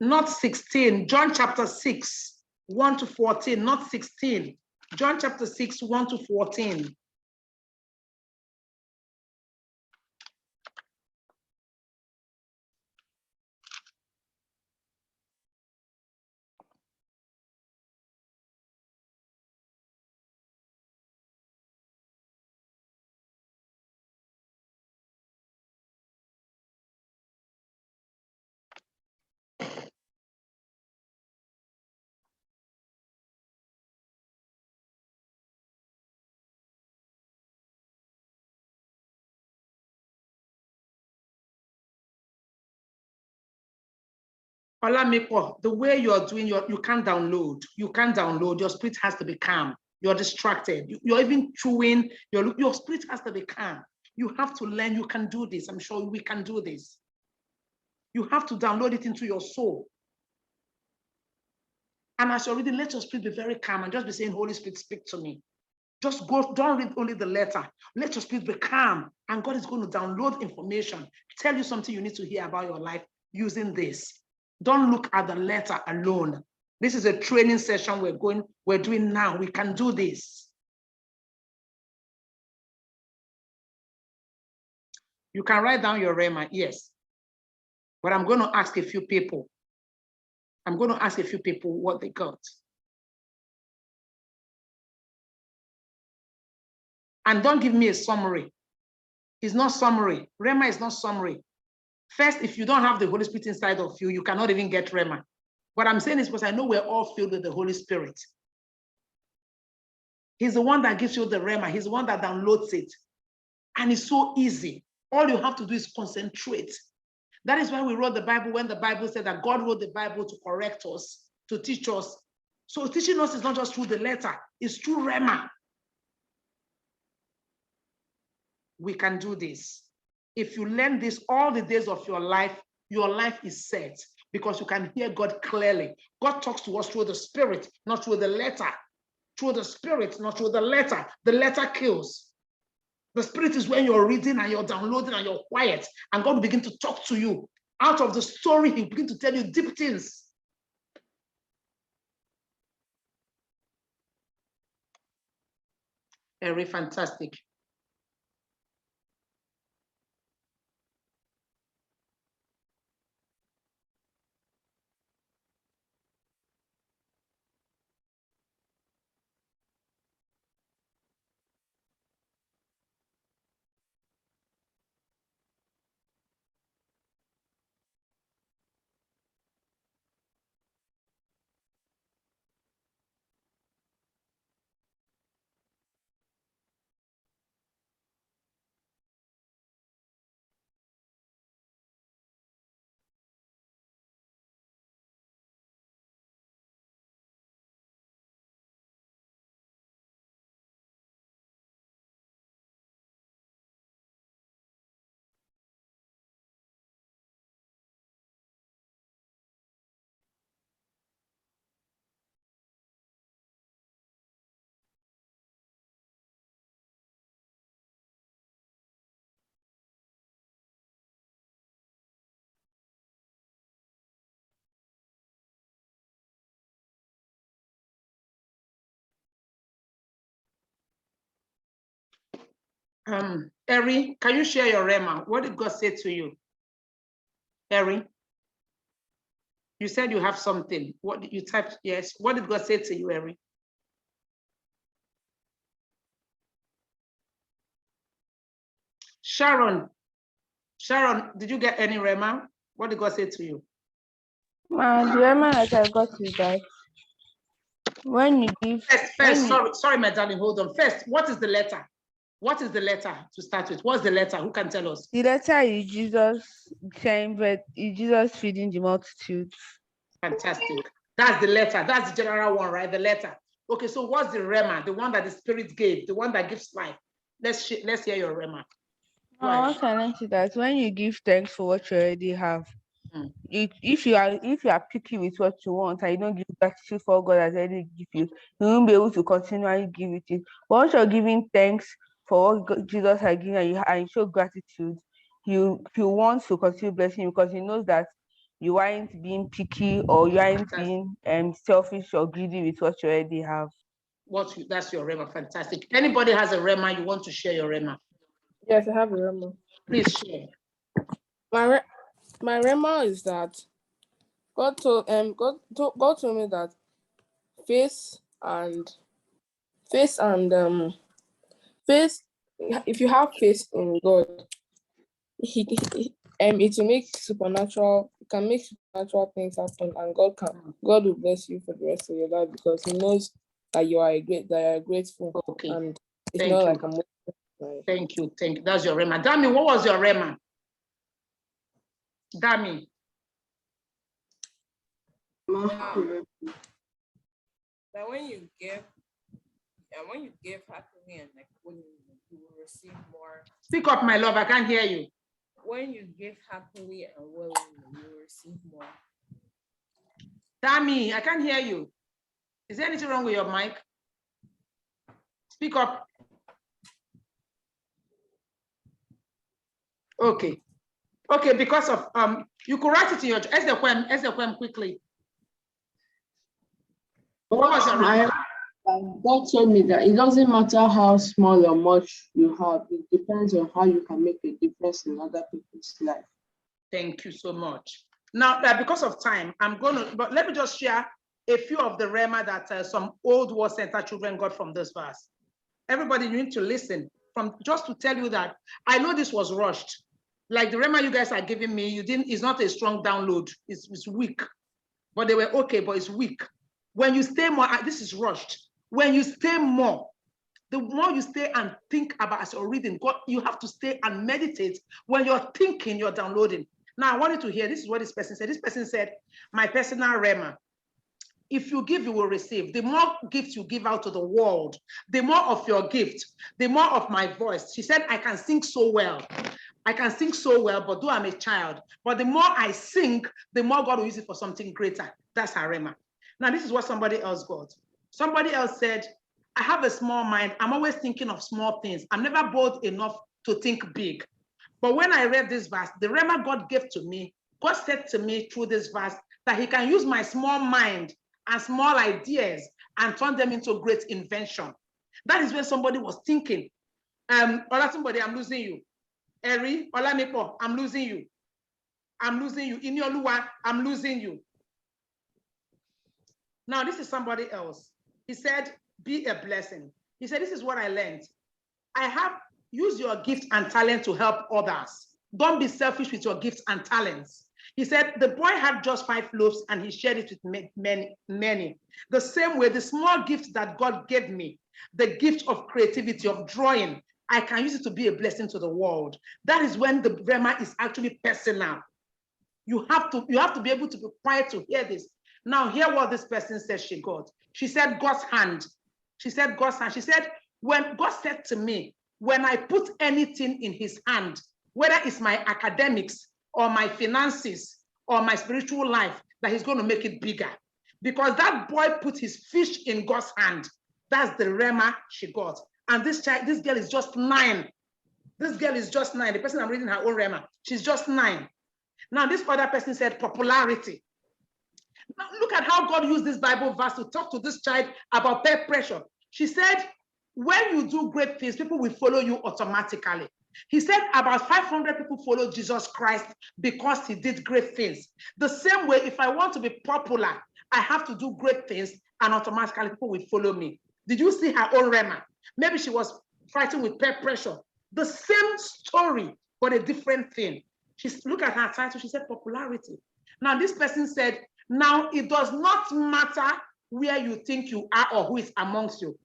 Not 16, John chapter 6, 1 to 14, not 16. John chapter 6, 1 to 14. Olamipo, the way you're doing you can't download. You can't download. Your spirit has to be calm. You're distracted. You're even chewing. Your spirit has to be calm. You have to learn. You can do this. I'm sure we can do this. You have to download it into your soul. And as you're reading, let your spirit be very calm and just be saying, Holy Spirit, speak to me. Just go, don't read only the letter. Let your spirit be calm. And God is going to download information, tell you something you need to hear about your life using this. Don't look at the letter alone. This is a training session we're doing now. We can do this. You can write down your rhema, yes. But I'm going to ask a few people. I'm going to ask a few people what they got. And don't give me a summary. It's not summary. Rhema is not summary. First, if you don't have the Holy Spirit inside of you, you cannot even get rhema. What I'm saying is because I know we're all filled with the Holy Spirit. He's the one that gives you the rhema. He's the one that downloads it. And it's so easy. All you have to do is concentrate. That is why we wrote the Bible when the Bible said that God wrote the Bible to correct us, to teach us. So teaching us is not just through the letter, it's through rhema. We can do this. If you learn this all the days of your life is set because you can hear God clearly. God talks to us through the Spirit, not through the letter. Through the Spirit, not through the letter. The letter kills. The Spirit is when you're reading and you're downloading and you're quiet, and God will begin to talk to you. Out of the story, He'll begin to tell you deep things. Very fantastic. Eri, can you share your rhema? What did God say to you? Eri, you said you have something. What did you type? Yes. What did God say to you, Eri? Sharon, did you get any rhema? What did God say to you? The rhema that I got is that when you give. Sorry, my darling, hold on. First, what is the letter? What is the letter to start with? What's the letter? Who can tell us? The letter is Jesus saying, but is Jesus feeding the multitudes. Fantastic. That's the letter. That's the general one, right? The letter. Okay, so what's the rhema? The one that the Spirit gave, the one that gives life. Let's hear your rhema. I want to learn that when you give thanks for what you already have, if you are picky with what you want and you don't give gratitude for what God has already given you, you won't be able to continually give it. Once you're giving thanks for what Jesus has given you and you show gratitude, you want to continue blessing because he knows that you aren't being picky or you aren't being selfish or greedy with what you already have. That's your rhema. Fantastic. Anybody has a rhema, you want to share your rhema? Yes, I have a rhema. Please share. My rhema is that God told me that faith, if you have faith in God, it will make supernatural. It can make supernatural things happen, and God will bless you for the rest of your life because He knows that you are grateful. Okay. And it's not like I'm. Thank you. That's your rhema. Dami, what was your rhema? Dami. That when you give happily and like when you will receive more. Speak up, my love. I can't hear you. When you give happily and willingly, you will receive more. Tammy, I can't hear you. Is there anything wrong with your mic? Speak up. Okay. Okay, because of you could write it in your SDQM quickly. What was your God told me that it doesn't matter how small or much you have, it depends on how you can make a difference in other people's life. Thank you so much. Now, because of time, but let me just share a few of the rhema that some old War Center children got from this verse. Everybody, you need to listen from just to tell you that I know this was rushed. Like the rhema you guys are giving me, it's not a strong download. It's weak, but they were okay, but it's weak. When you stay more, this is rushed. When you stay more, the more you stay and think about as you're reading, God, you have to stay and meditate. When you're thinking, you're downloading. Now, I wanted to hear, this is what this person said. This person said, my personal rhema, if you give, you will receive. The more gifts you give out to the world, the more of your gift, the more of my voice. She said, I can sing so well. I can sing so well, but though I'm a child, but the more I sing, the more God will use it for something greater. That's her rhema. Now, this is what somebody else got. Somebody else said, I have a small mind. I'm always thinking of small things. I'm never bold enough to think big. But when I read this verse, the rhema God gave to me, God said to me through this verse that he can use my small mind and small ideas and turn them into great invention. That is when somebody was thinking, Ola somebody, I'm losing you. Eri, Olamipo, I'm losing you. I'm losing you. Inioluwa, I'm losing you. Now, this is somebody else. He said, be a blessing. He said, this is what I learned. Use your gift and talent to help others. Don't be selfish with your gifts and talents. He said, the boy had just 5 loaves and he shared it with many. The same way, the small gift that God gave me, the gift of creativity, of drawing, I can use it to be a blessing to the world. That is when the rhema is actually personal. You have to be able to be quiet to hear this. Now, hear what this person said she got. She said, God's hand. She said, God's hand. She said, when God said to me, when I put anything in his hand, whether it's my academics or my finances or my spiritual life, that he's going to make it bigger. Because that boy put his fish in God's hand. That's the rhema she got. And this girl is just 9. This girl is just 9. The person I'm reading her own rhema, she's just 9. Now, this other person said popularity. Now, look at how God used this Bible verse to talk to this child about peer pressure. She said, when you do great things, people will follow you automatically. He said about 500 people followed Jesus Christ because he did great things. The same way, if I want to be popular, I have to do great things and automatically people will follow me. Did you see her own rhema? Maybe she was fighting with peer pressure. The same story, but a different thing. Look at her title, she said popularity. Now this person said, now it does not matter where you think you are or who is amongst you.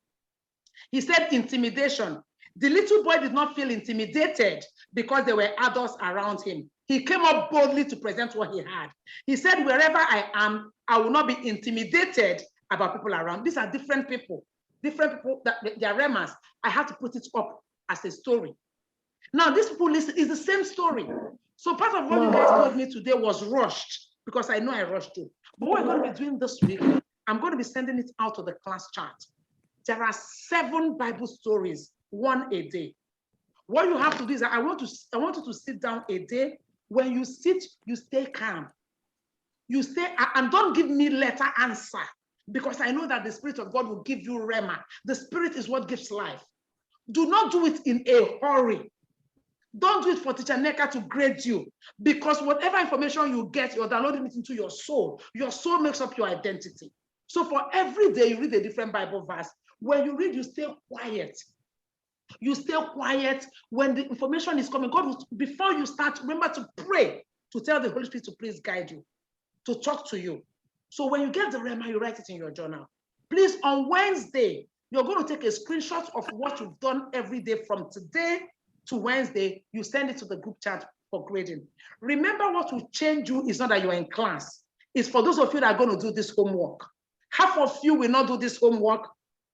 He said intimidation. The little boy did not feel intimidated because there were adults around him. He came up boldly to present what he had. He said, wherever I am, I will not be intimidated about people around. These are different people, that they are remas. I have to put it up as a story. Now, these people listen, is the same story. So part of what you guys told me today was rushed, because I know I rushed too. But what I'm going to be doing this week, I'm going to be sending it out to the class chat. There are 7 Bible stories, 1 a day. What you have to do is I want you to sit down a day. When you sit, you stay calm. You stay, and don't give me letter answer, because I know that the Spirit of God will give you rhema. The Spirit is what gives life. Do not do it in a hurry. Don't do it for Teacher Neka to grade you, because whatever information you get, you're downloading it into your soul. Your soul makes up your identity. So for every day, you read a different Bible verse. When you read, you stay quiet. You stay quiet when the information is coming. God will, before you start, remember to pray, to tell the Holy Spirit to please guide you, to talk to you. So when you get the rhema, you write it in your journal. Please, on Wednesday, you're going to take a screenshot of what you've done every day from today to Wednesday. You send it to the group chat for grading. Remember, what will change you is not that you're in class. is for those of you that are going to do this homework. Half of you will not do this homework.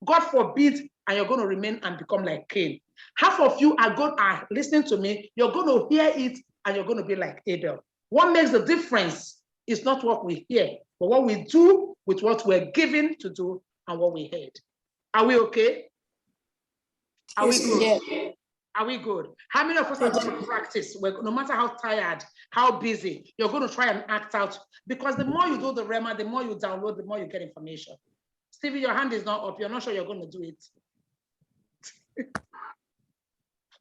God forbid, and you're going to remain and become like Cain. Half of you are listening to me. You're going to hear it and you're going to be like Abel. What makes the difference is not what we hear, but what we do with what we're given to do and what we heard. Are we okay? Are we good? Yeah. Are we good? How many of us are going to practice? No matter how tired, how busy, you're going to try and act out. Because the more you do the Rema, the more you download, the more you get information. Stevie, your hand is not up. You're not sure you're going to do it.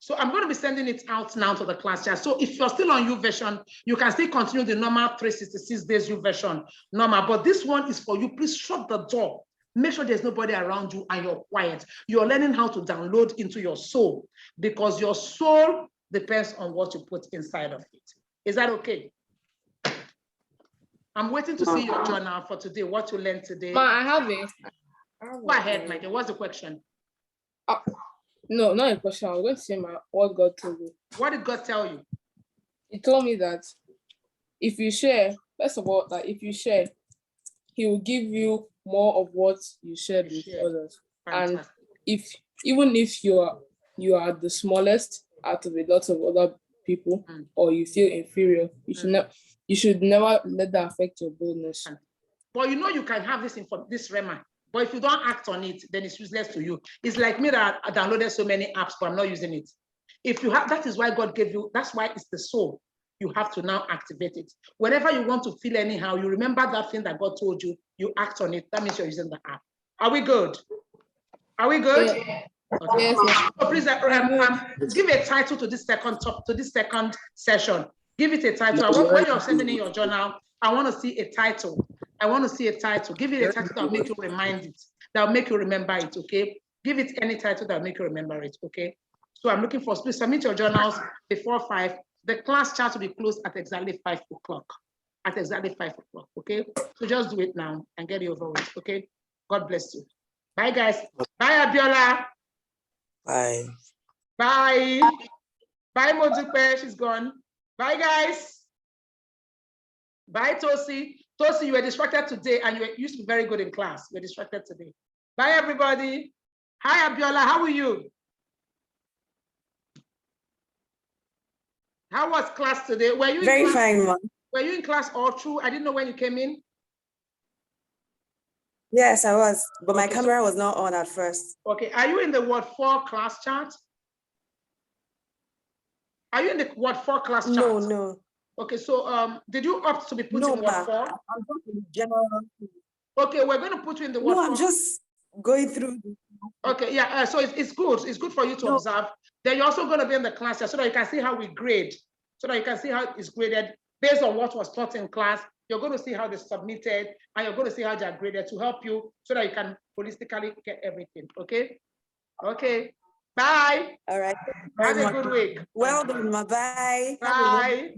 So I'm going to be sending it out now to the class chat. So if you're still on YouVersion, you can still continue the normal 366 days YouVersion normal. But this one is for you. Please shut the door. Make sure there's nobody around you and you're quiet. You're learning how to download into your soul because your soul depends on what you put inside of it. Is that okay? I'm waiting to see your journal for today, what you learned today. Ma, I have it. Go ahead, Michael. What's the question? No, not a question. I was going to say what God told me. What did God tell you? He told me that if you share, first of all, that if you share, He will give you more of what you shared with others. Fantastic. And even if you are the smallest out of a lot of other people, or you feel inferior, you should never let that affect your boldness. But you know you can have this Rema. But if you don't act on it, then it's useless to you. It's like me that I downloaded so many apps, but I'm not using it. If you have, that is why God gave you, that's why it's the soul. You have to now activate it. Whenever you want to feel anyhow, you remember that thing that God told you, you act on it. That means you're using the app. Are we good? Are we good? Yeah. Okay. Yes. So please give a title to this second session. Give it a title. When you're sending in your journal, I want to see a title. I want to see a title. Give it a title that will make you remind it, that will make you remember it, okay? Give it any title that will make you remember it, okay? So I'm looking for, please submit your journals before 5. The class chat will be closed at exactly 5 o'clock. At exactly 5 o'clock, okay? So just do it now and get it over with, okay? God bless you. Bye, guys. Bye, Abiola. Bye. Bye. Bye, Modupe. She's gone. Bye, guys. Bye, Tosi. Tosi, you were distracted today and you used to be very good in class. You were distracted today. Bye, everybody. Hi, Abiola. How are you? How was class today? Were you very fine, ma'am? Were you in class all through? I didn't know when you came in. Yes, I was, but my camera was not on at first. Okay, are you in the Word 4 class chat? Are you in the Word 4 class chat? No. Okay, so did you opt to be put in Word 4? I'm just in general. Okay, we're going to put you in the Word 4. No, I'm just going through. Okay, yeah, so it's good. It's good for you to observe. Then you're also going to be in the class so that you can see how we grade, so that you can see how it's graded based on what was taught in class. You're going to see how they submitted, and you're going to see how they're graded to help you so that you can holistically get everything, okay? Okay, bye. All right. Have a good week. Well done, bye. Bye.